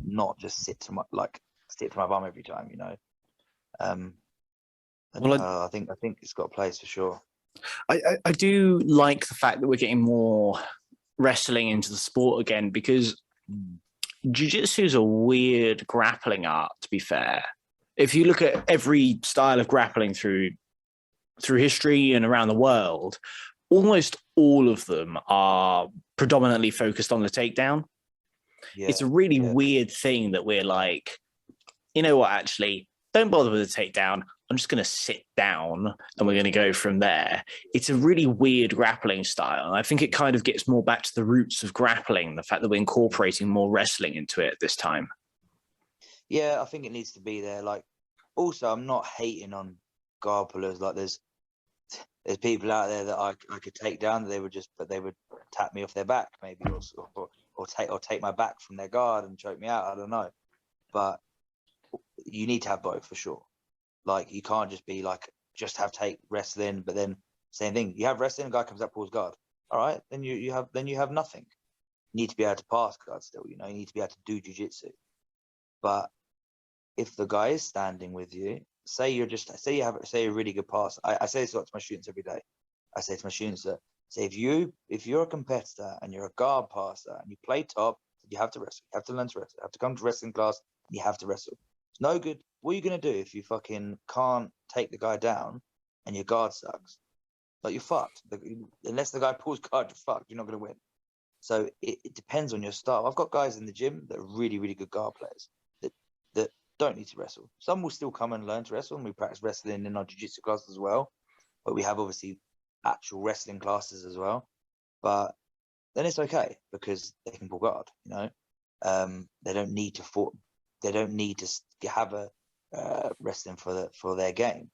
not just stick to my bum every time. You know. I think it's got a place for sure. I do like the fact that we're getting more wrestling into the sport again, because jiu-jitsu is a weird grappling art, to be fair. If you look at every style of grappling through history and around the world, almost all of them are predominantly focused on the takedown. Yeah, it's a really weird thing that we're like, you know what, actually, don't bother with the takedown. I'm just going to sit down and we're going to go from there. It's a really weird grappling style. And I think it kind of gets more back to the roots of grappling, the fact that we're incorporating more wrestling into it at this time. Yeah, I think it needs to be there. Like, also, I'm not hating on guard pullers. Like, there's people out there that I could take down. They would tap me off their back, maybe, or take my back from their guard and choke me out. I don't know, but you need to have both for sure. Like, you can't just be like, just have take wrestling, but then same thing. You have wrestling, a guy comes up, pulls guard. All right, then you have nothing. You need to be able to pass guard still. You know, you need to be able to do jiu-jitsu. But if the guy is standing with you, say you have a really good pass. I say this a lot to my students every day. I say to my students that, say, if you're a competitor and you're a guard passer and you play top, you have to wrestle. You have to learn to wrestle. You have to come to wrestling class. You have to wrestle. It's no good. What are you going to do if you fucking can't take the guy down and your guard sucks? Like, you're fucked. Unless the guy pulls guard, you're fucked. You're not going to win. So it depends on your style. I've got guys in the gym that are really, really good guard players that don't need to wrestle. Some will still come and learn to wrestle, and we practice wrestling in our jiu-jitsu classes as well. But we have obviously actual wrestling classes as well. But then it's okay because they can pull guard. You know, they don't need to They don't need to have a wrestling for their game.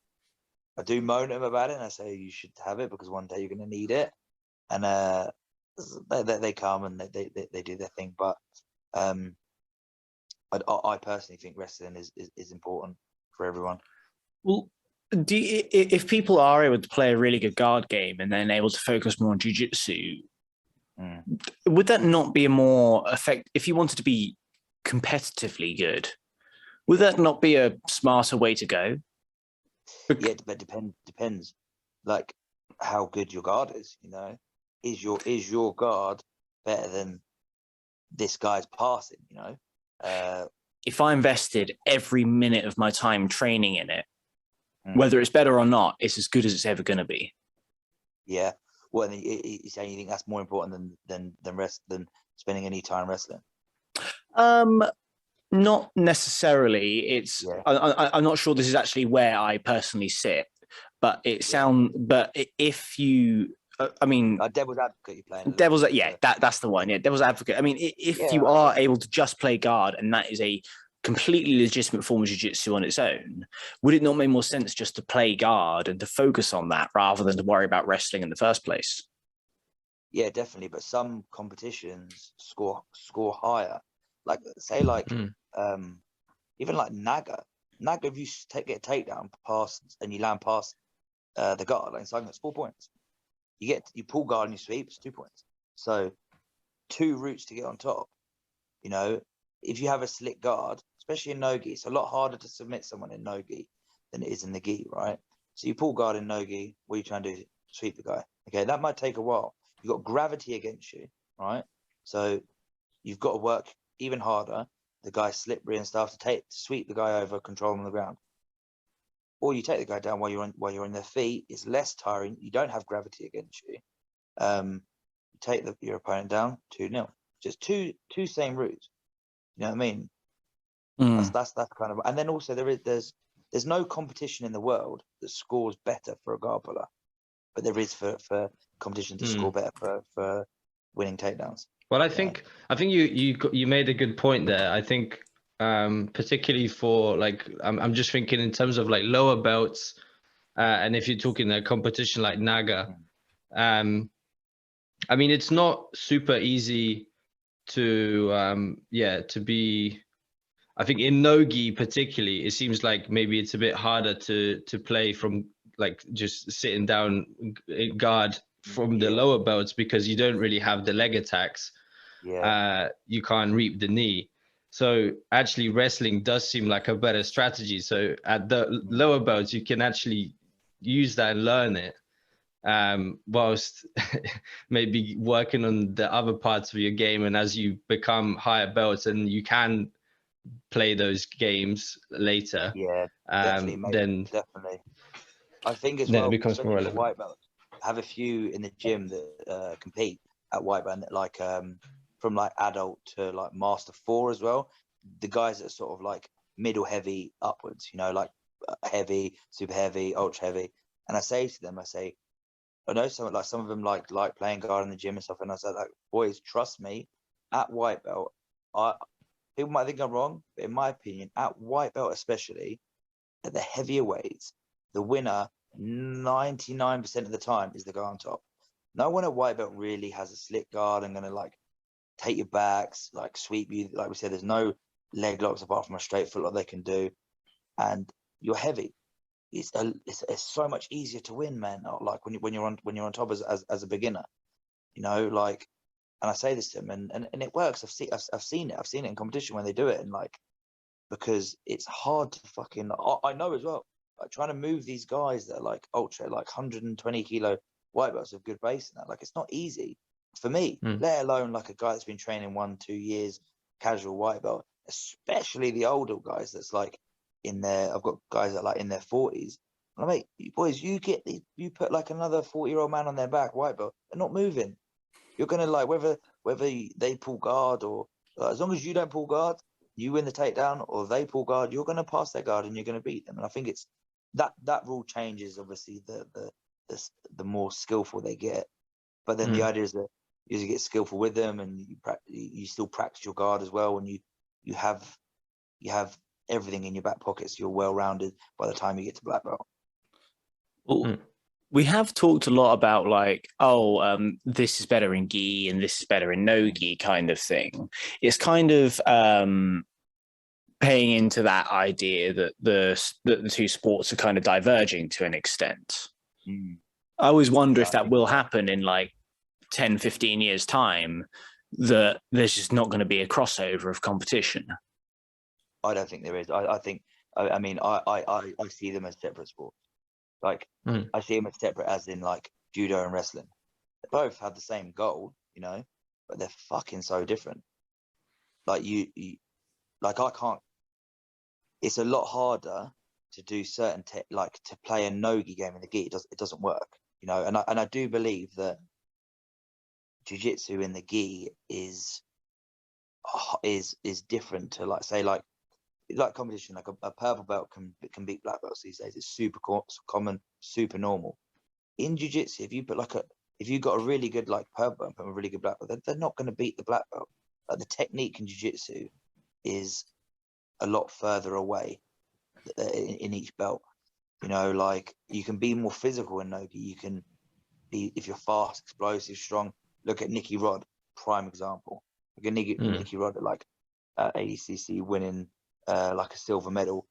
I do moan at them about it, and I say you should have it because one day you're going to need it. And they come and they do their thing. But I personally think wrestling is important for everyone. Well, if people are able to play a really good guard game and then able to focus more on jiu-jitsu, would that not be a more effective, if you wanted to be competitively good, would that not be a smarter way to go? Yeah, but depends like how good your guard is. You know, is your guard better than this guy's passing? You know, if I invested every minute of my time training in it, whether it's better or not, it's as good as it's ever going to be. Yeah. Well, you say you think that's more important than spending any time wrestling? Not necessarily. It's I'm not sure this is actually where I personally sit, but But if you I mean, Devil's advocate, you're playing. That's the one. Yeah, devil's advocate. I mean, if you I are think able to just play guard, and that is a completely legitimate form of jiu-jitsu on its own, would it not make more sense just to play guard and to focus on that rather than to worry about wrestling in the first place? Yeah, definitely. But some competitions score higher. Like say like even like Naga. Naga, if you get a takedown past and you land past the guard, like it's 4 points. You pull guard and you sweep, it's 2 points. So 2 routes to get on top. You know, if you have a slick guard, especially in no-gi, it's a lot harder to submit someone in no-gi than it is in the gi, right? So you pull guard in no-gi, what are you trying to do? Sweep the guy. Okay, that might take a while. You've got gravity against you, right? So you've got to work even harder. The guy's slippery and stuff to sweep the guy over, control him on the ground. Or you take the guy down while you're on their feet. It's less tiring. You don't have gravity against you. You take your opponent down 2-0. Just two same routes. You know what I mean? That's kind of. And then also there's no competition in the world that scores better for a guard puller, but there is for competition to score better for winning takedowns. Well, I think you made a good point there. I think particularly for like I'm just thinking in terms of like lower belts, and if you're talking a competition like Naga, I mean it's not super easy to be. I think in no-gi particularly, it seems like maybe it's a bit harder to play from like just sitting down guard from the lower belts because you don't really have the leg attacks. You can't reap the knee. So actually wrestling does seem like a better strategy. So at the lower belts, you can actually use that and learn it, whilst maybe working on the other parts of your game. And as you become higher belts and you can play those games later, definitely. I think as then well, it becomes more relevant. white belt, I have a few in the gym that compete at white belt, like from like adult to like master 4 as well. The guys that are sort of like middle heavy upwards, you know, like heavy, super heavy, ultra heavy. And I say to them, I know some of them like playing guard in the gym and stuff. And I said, like, boys, trust me, at white belt, people might think I'm wrong, but in my opinion, at white belt especially, at the heavier weights, the winner 99% of the time is the guy on top. No one at white belt really has a slick guard and gonna like take your backs, like sweep you. Like we said, there's no leg locks apart from a straight foot lock they can do, and you're heavy. It's so much easier to win, man. Like when you're on top as a beginner, you know, like. And I say this to them, and it works. I've seen it in competition when they do it, and like, because it's hard to fucking. I know as well. Like trying to move these guys that are like ultra, like 120 kilo white belts with good base and that. Like it's not easy for me, let alone like a guy that's been training 1-2 years, casual white belt. Especially the older guys that's like in their. I've got guys that are like in their 40s. And I'm like, boys, you put like another 40-year-old man on their back, white belt, they're not moving. You're gonna like whether they pull guard or as long as you don't pull guard, you win the takedown, or they pull guard, you're gonna pass their guard and you're gonna beat them. And I think it's that rule changes obviously the more skillful they get, but then the idea is that you get skillful with them and you still practice your guard as well, and you have everything in your back pocket, so you're well rounded by the time you get to black belt. Well, we have talked a lot about like, this is better in gi and this is better in no gi kind of thing. It's kind of paying into that idea that the two sports are kind of diverging to an extent. I always wonder if that will happen in like 10, 15 years time, that there's just not going to be a crossover of competition. I don't think there is. I mean, I see them as separate sports. Like I see them as separate as in like judo and wrestling. They both have the same goal, you know, but they're fucking so different. Like you like I can't. It's a lot harder to do certain like to play a no-gi game in the gi. It doesn't work, you know. And I do believe that jiu-jitsu in the gi is different to like say like competition. Like a purple belt can beat black belts these days. It's super common, super normal. In jiu-jitsu, if you put like if you've got a really good like purple belt and a really good black belt, they're not going to beat the black belt. Like the technique in jiu-jitsu is a lot further away in each belt. You know, like you can be more physical in Nogi. You can be, if you're fast, explosive, strong. Look at Nicky Rod, prime example. Look at Nicky Rod at like ADCC winning like a silver medal,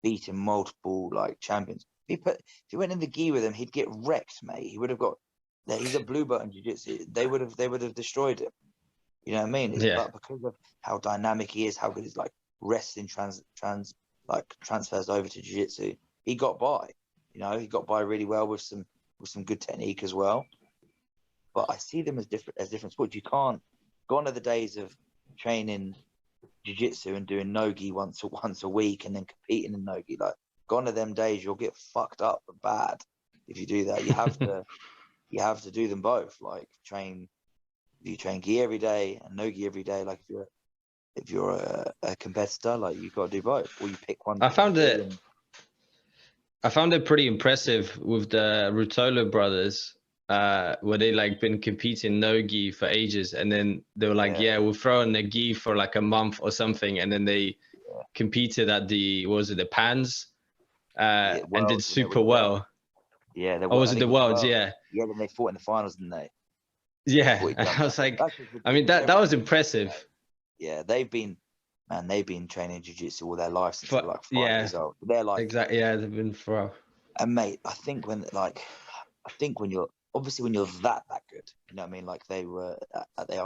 beating multiple like champions. If he went in the gi with him, he'd get wrecked, mate. He would have got. He's a blue belt in jiu-jitsu. They would have destroyed him. You know what I mean? But because of how dynamic he is, how good his like wrestling transfers over to jiu-jitsu, he got by. You know, he got by really well with some good technique as well. But I see them as different sports. You can't. Gone are the days of training jiu-jitsu and doing no-gi once a week and then competing in no-gi. Like, gone are them days. You'll get fucked up bad if you do that. You have to do them both. Like if you train gi every day and no-gi every day, like if you're a competitor, like you've got to do both, or you pick one. I found it pretty impressive with the Ruotolo brothers, where they like been competing no gi for ages, and then they were like, we'll throw in the gi for like a month or something, and then they competed at the Pans, and did super well. Yeah, or was it the Worlds? Yeah, then they fought in the finals, didn't they? Yeah, and I was like, I mean that was impressive. Yeah, they've been training jiu-jitsu all their lives since they were like 5 years old. They're like, exactly, yeah, they've been for. And mate, I think when you're that good, you know what I mean? Like they are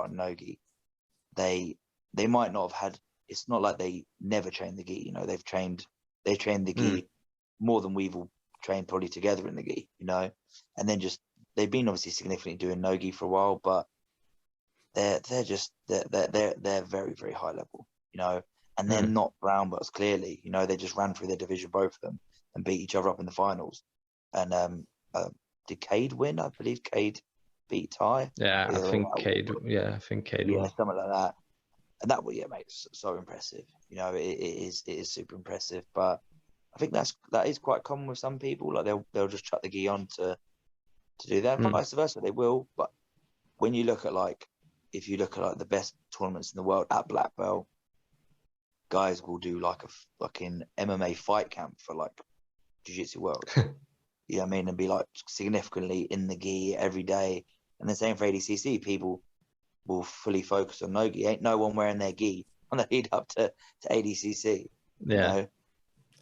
in Nogi, they might not have had. It's not like they never trained the gi. You know, they trained the gi more than we've all trained probably together in the gi. You know, and then just they've been obviously significantly doing Nogi for a while, but they're very, very high level. You know, and they're not brown belts clearly. You know, they just ran through their division, both of them, and beat each other up in the finals. And did Cade win? I believe Cade beat Ty. Yeah, I think Cade. Yeah, I think Cade won. Something like that. And that, mate, so impressive. You know, it is super impressive. But I think that is quite common with some people. Like they'll just chuck the gi on to do that. Vice versa, they will. But when you look at if you look at the best tournaments in the world at black belt, guys will do like a fucking MMA fight camp for like Jiu-Jitsu World. You know what I mean? And be like significantly in the gi every day. And the same for ADCC, people will fully focus on no gi. Ain't no one wearing their gi on the lead up to ADCC. Yeah. You know?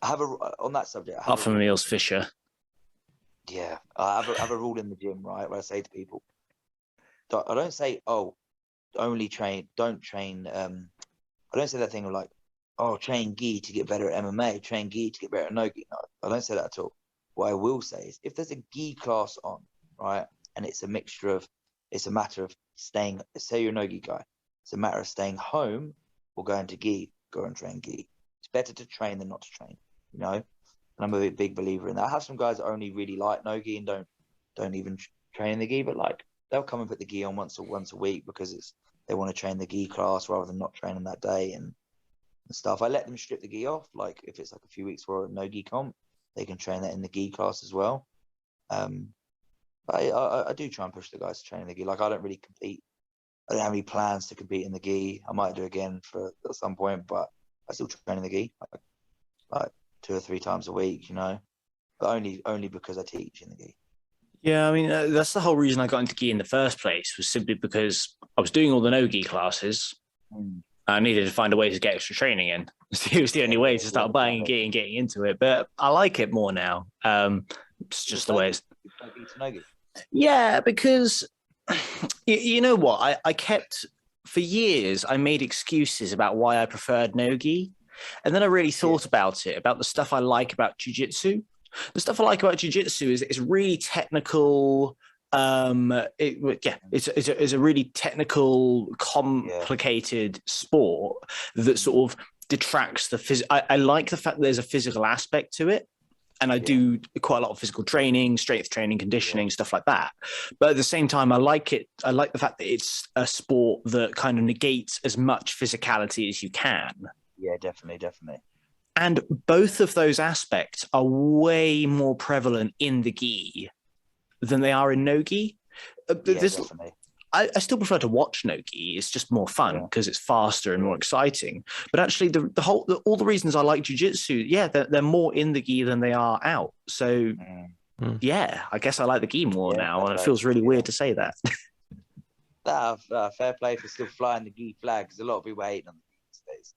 I have on that subject. Apart from Emil's Fisher. Yeah. I have a rule in the gym, right? Where I say to people, I don't say, don't train. I don't say that thing of like, train gi to get better at MMA, train gi to get better at no gi. No, I don't say that at all. What I will say is, if there's a gi class on, right, and it's a matter of staying, say you're a no gi guy, it's a matter of staying home or going to gi, go and train gi. It's better to train than not to train, you know? And I'm a big believer in that. I have some guys that only really like no gi and don't even train in the gi, but like they'll come and put the gi on once a week because they want to train the gi class rather than not training that day and stuff. I let them strip the gi off, like if it's like a few weeks for a no gi comp, they can train that in the gi class as well. But I do try and push the guys to train in the gi. Like I don't really compete. I don't have any plans to compete in the gi. I might do again at some point, but I still train in the gi like 2 or 3 times a week, you know, but only because I teach in the gi. Yeah, I mean, that's the whole reason I got into gi in the first place, was simply because I was doing all the no-gi classes. I needed to find a way to get extra training in. It was the only way to start buying gi and getting into it. But I like it more now. It's just the way it's... Yeah, because you know what? I kept, for years, I made excuses about why I preferred no-gi. And then I really thought about it, about the stuff I like about jiu-jitsu. The stuff I like about jiu-jitsu is it's really technical. It's a really technical, complicated sport that sort of detracts the I like the fact that there's a physical aspect to it, and I do quite a lot of physical training, strength training, conditioning, stuff like that. But at the same time, I like it. I like the fact that it's a sport that kind of negates as much physicality as you can. Yeah, definitely. And both of those aspects are way more prevalent in the gi than they are in no gi. Yeah, This, definitely. I still prefer to watch no gi. It's just more fun because it's faster and more exciting. But actually, all the reasons I like jiu-jitsu, yeah, they're more in the gi than they are out. So yeah, I guess I like the gi more now, and it feels really weird to say that. Fair play for still flying the gi flag, because a lot of people are hating on the gi these days.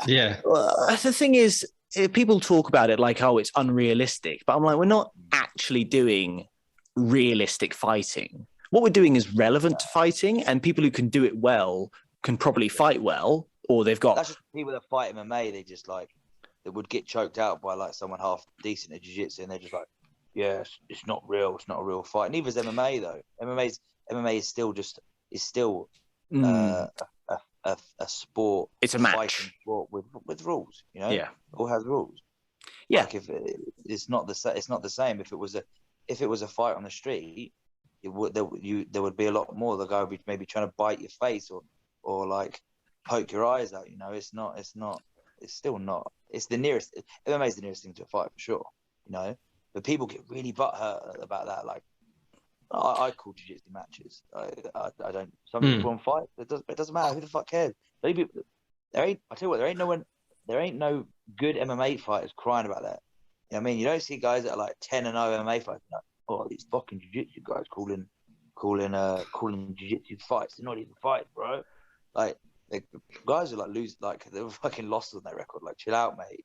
Yeah. The thing is, people talk about it like, oh, it's unrealistic, but I'm like, we're not actually doing realistic fighting. What we're doing is relevant to fighting, and people who can do it well can probably fight well, or they've got. That's just people that fight MMA. They just like that would get choked out by like someone half decent at jiu-jitsu, and they're just like, yeah, it's not real. It's not a real fight. Neither is MMA though. MMA is still a sport. It's a match. Sport with rules. You know, Yeah, it all has rules. Yeah, like if it's not the same. If it was a fight on the street, there would be a lot more. The guy would be maybe trying to bite your face or like poke your eyes out. You know, it's still not. It's the nearest. MMA is the nearest thing to a fight for sure. You know, but people get really butthurt about that. Like I call jiu-jitsu matches. I don't. Some people want to fight. It doesn't matter. Who the fuck cares? I tell you what. There ain't no good MMA fighters crying about that. You know what I mean? You don't see guys that are like 10-0 MMA fighters. Like, oh, these fucking jiu-jitsu guys calling jiu-jitsu fights. They're not even fights, bro. Like guys are like lose, like they were fucking lost on their record. Like, chill out, mate.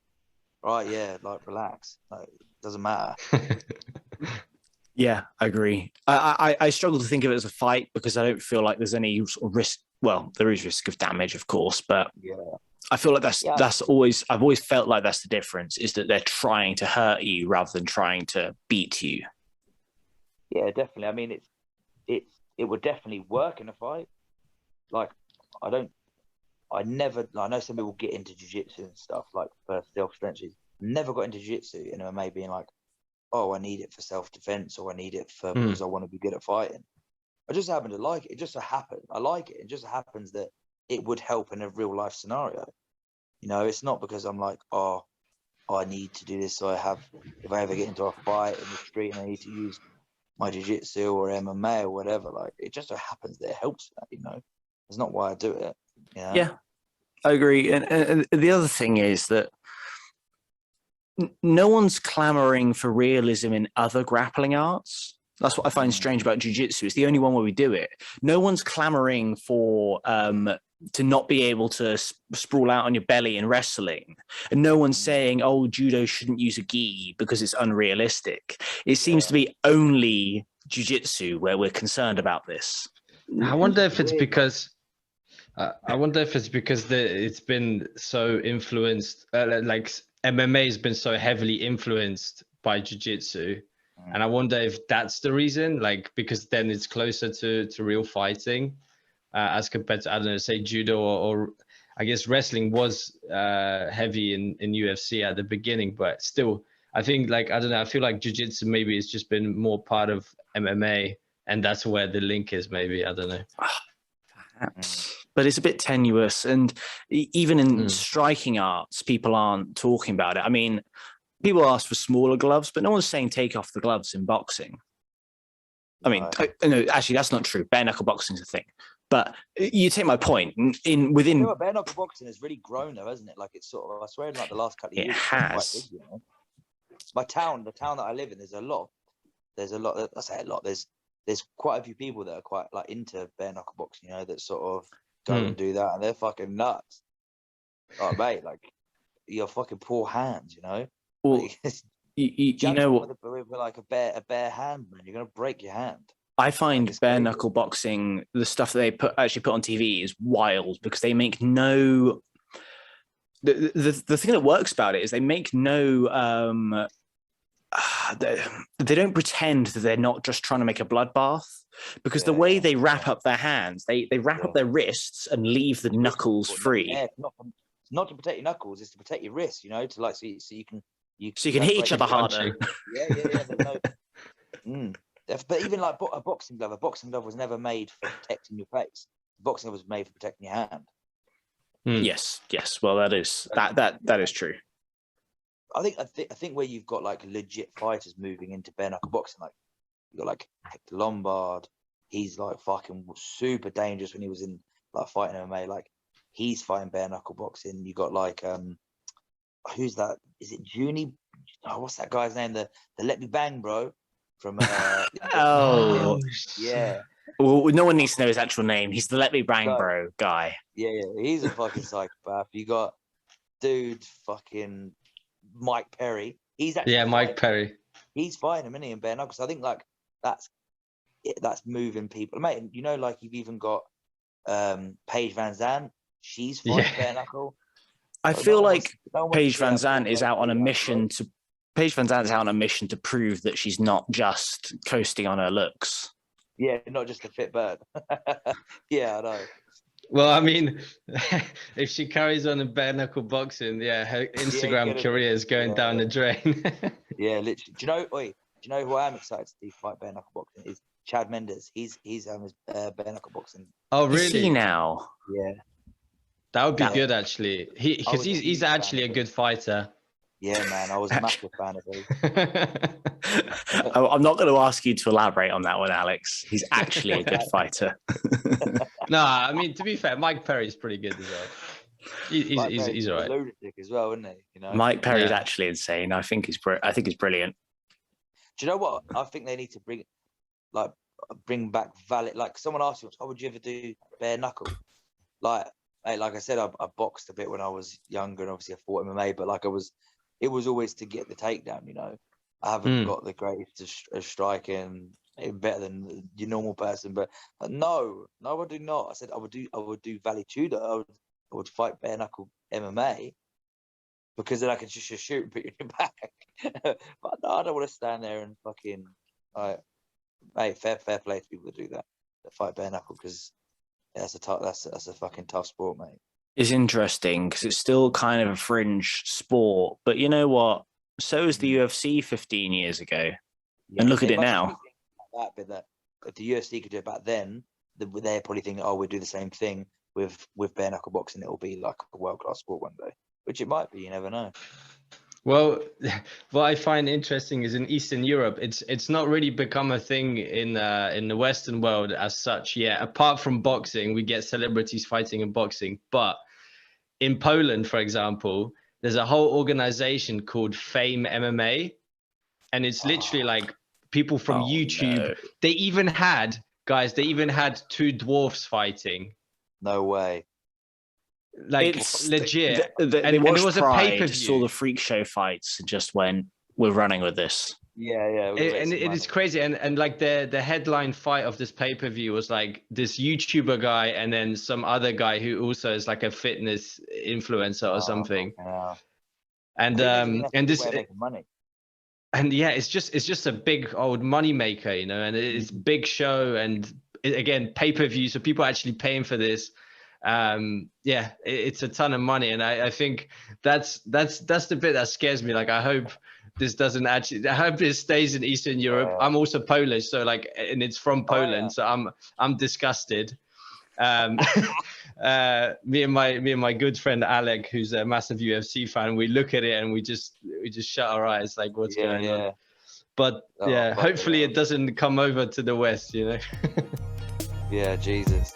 Right? Yeah, like relax. Like, it doesn't matter. Yeah, I agree. I struggle to think of it as a fight because I don't feel like there's any sort of risk. Well, there is risk of damage, of course, but I feel like that's always. I've always felt like that's the difference: is that they're trying to hurt you rather than trying to beat you. Yeah, definitely. I mean, it would definitely work in a fight. Like, I know some people get into jiu-jitsu and stuff like for self-defense. Never got into jiu-jitsu, and maybe being like, oh, I need it for self-defense, or I need it for because I want to be good at fighting. I just happen to like it. It just so happens I like it. It just happens that it would help in a real life scenario. You know, it's not because I'm like, oh, I need to do this. So if I ever get into a fight in the street and I need to use my jiu-jitsu or MMA or whatever, like it just so happens that it helps that, you know. It's not why I do it. You know? Yeah, I agree. And the other thing is that no one's clamoring for realism in other grappling arts. That's what I find strange about jiu-jitsu. It's the only one where we do it. No one's clamoring for to not be able to sprawl out on your belly in wrestling. And no one's saying, oh, judo shouldn't use a gi because it's unrealistic. It seems to be only jiu-jitsu where we're concerned about this. I wonder if it's because it's been so influenced, like MMA has been so heavily influenced by jiu-jitsu. And I wonder if that's the reason, like, because then it's closer to real fighting as compared to, I don't know, say judo or I guess wrestling was heavy in UFC at the beginning, but still, I think, like, I don't know, I feel like jiu-jitsu maybe it's just been more part of MMA and that's where the link is, maybe, I don't know. Perhaps. But it's a bit tenuous. And even in striking arts, people aren't talking about it. I mean, people ask for smaller gloves, but no one's saying take off the gloves in boxing. I mean, no, actually, that's not true. Bare knuckle boxing is a thing. But you take my point. Within bare knuckle boxing has really grown, though, hasn't it? Like it's sort of, I swear, in like the last couple of years, it has. Quite big, you know? The town that I live in, there's a lot. I say a lot. There's quite a few people that are quite like into bare knuckle boxing, you know, that sort of go and do that, and they're fucking nuts. Oh, mate, like your fucking poor hands, you know. Well, you know what? With like a bare hand, man, you're gonna break your hand. I find bare knuckle boxing, the stuff that they actually put on TV, is wild because they make no. The thing that works about it is they make no. They don't pretend that they're not just trying to make a bloodbath, because the way they wrap up their hands, they wrap up their wrists and leave the knuckles free. Yeah, not to protect your knuckles, it's to protect your wrists, you know, to like so you can hit each other harder. But even like a boxing glove was never made for protecting your face. A boxing glove was made for protecting your hand. Yes. Well, that is true. I think where you've got like legit fighters moving into bare knuckle boxing, like you got like Hector Lombard, he's like fucking super dangerous when he was in like fighting MMA. Like he's fighting bare knuckle boxing. You got like who's that? Is it Junie? Oh, what's that guy's name? The Let Me Bang Bro from Oh, yeah. Well, no one needs to know his actual name. He's the Let Me Bang Bro guy. Yeah, he's a fucking psychopath. You got dude fucking Mike Perry. He's actually Mike Perry. He's fighting him, isn't he, in bare knuckles? I think like that's moving people, mate. You know, like you've even got Paige Van Zandt. She's fighting bare knuckle. I feel like Paige Van Zandt is out on a mission to. Paige Van Zandt is out on a mission to prove that she's not just coasting on her looks. Yeah, not just a fit bird. Yeah, I know. Well, I mean, if she carries on in bare knuckle boxing, her Instagram career is going down the drain. Yeah, literally. Do you know who I am excited to see fight bare knuckle boxing? Is Chad Mendes. He's his bare knuckle boxing. Oh, really? Is he now? Yeah. That would be good, actually. He's actually a good fighter. Yeah, man. I was a massive fan of him. I'm not going to ask you to elaborate on that one, Alex. He's actually a good fighter. No, I mean, to be fair, Mike Perry's pretty good as well. He's all right. Lunatic as well, isn't he? You know, Mike Perry's actually insane. I think he's brilliant. Do you know what? I think they need to bring back valid. Like someone asked me, "Oh, would you ever do bare knuckle?" Like I said, I boxed a bit when I was younger, and obviously I fought MMA. But it was always to get the takedown. You know, I haven't got the greatest striking, better than your normal person. But no, I do not. I said I would do Vale Tudo. I would fight bare knuckle MMA because then I can just shoot and put you in your back. But no, I don't want to stand there and fucking mate. Fair play to people that do that fight bare knuckle, because that's a fucking tough sport, mate. It's interesting because it's still kind of a fringe sport, but you know what? So is the UFC 15 years ago, and look at it now. That if the UFC could do it back then, they're probably thinking, "Oh, we'll do the same thing with bare knuckle boxing. It'll be like a world class sport one day," which it might be. You never know. Well, what I find interesting is in Eastern Europe, it's not really become a thing in the Western world as such yet. Apart from boxing, we get celebrities fighting in boxing. But in Poland, for example, there's a whole organization called Fame MMA, and it's literally like people from YouTube. No. They even had two dwarfs fighting. No way. Like it's legit. And it was a pay-per-view. Saw the freak show fights and just went, "We're running with this." Yeah. And it is crazy. And like the headline fight of this pay-per-view was like this YouTuber guy and then some other guy who also is like a fitness influencer or something. Yeah. And this money. And yeah, it's just a big old money maker, you know, and it's big show and again pay-per-view, so people are actually paying for this. It's a ton of money, and I think that's the bit that scares me. Like I hope this stays in Eastern Europe. I'm also Polish, so like, and it's from Poland, so I'm disgusted. Me and my good friend Alex, who's a massive UFC fan, we look at it and we just shut our eyes, like what's going on. But hopefully it doesn't come over to the West, you know. Yeah, Jesus.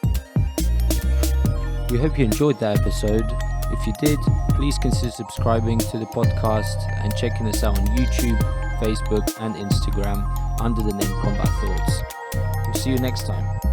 We hope you enjoyed that episode. If you did, please consider subscribing to the podcast and checking us out on YouTube, Facebook and Instagram under the name Combat Thoughts. We'll see you next time.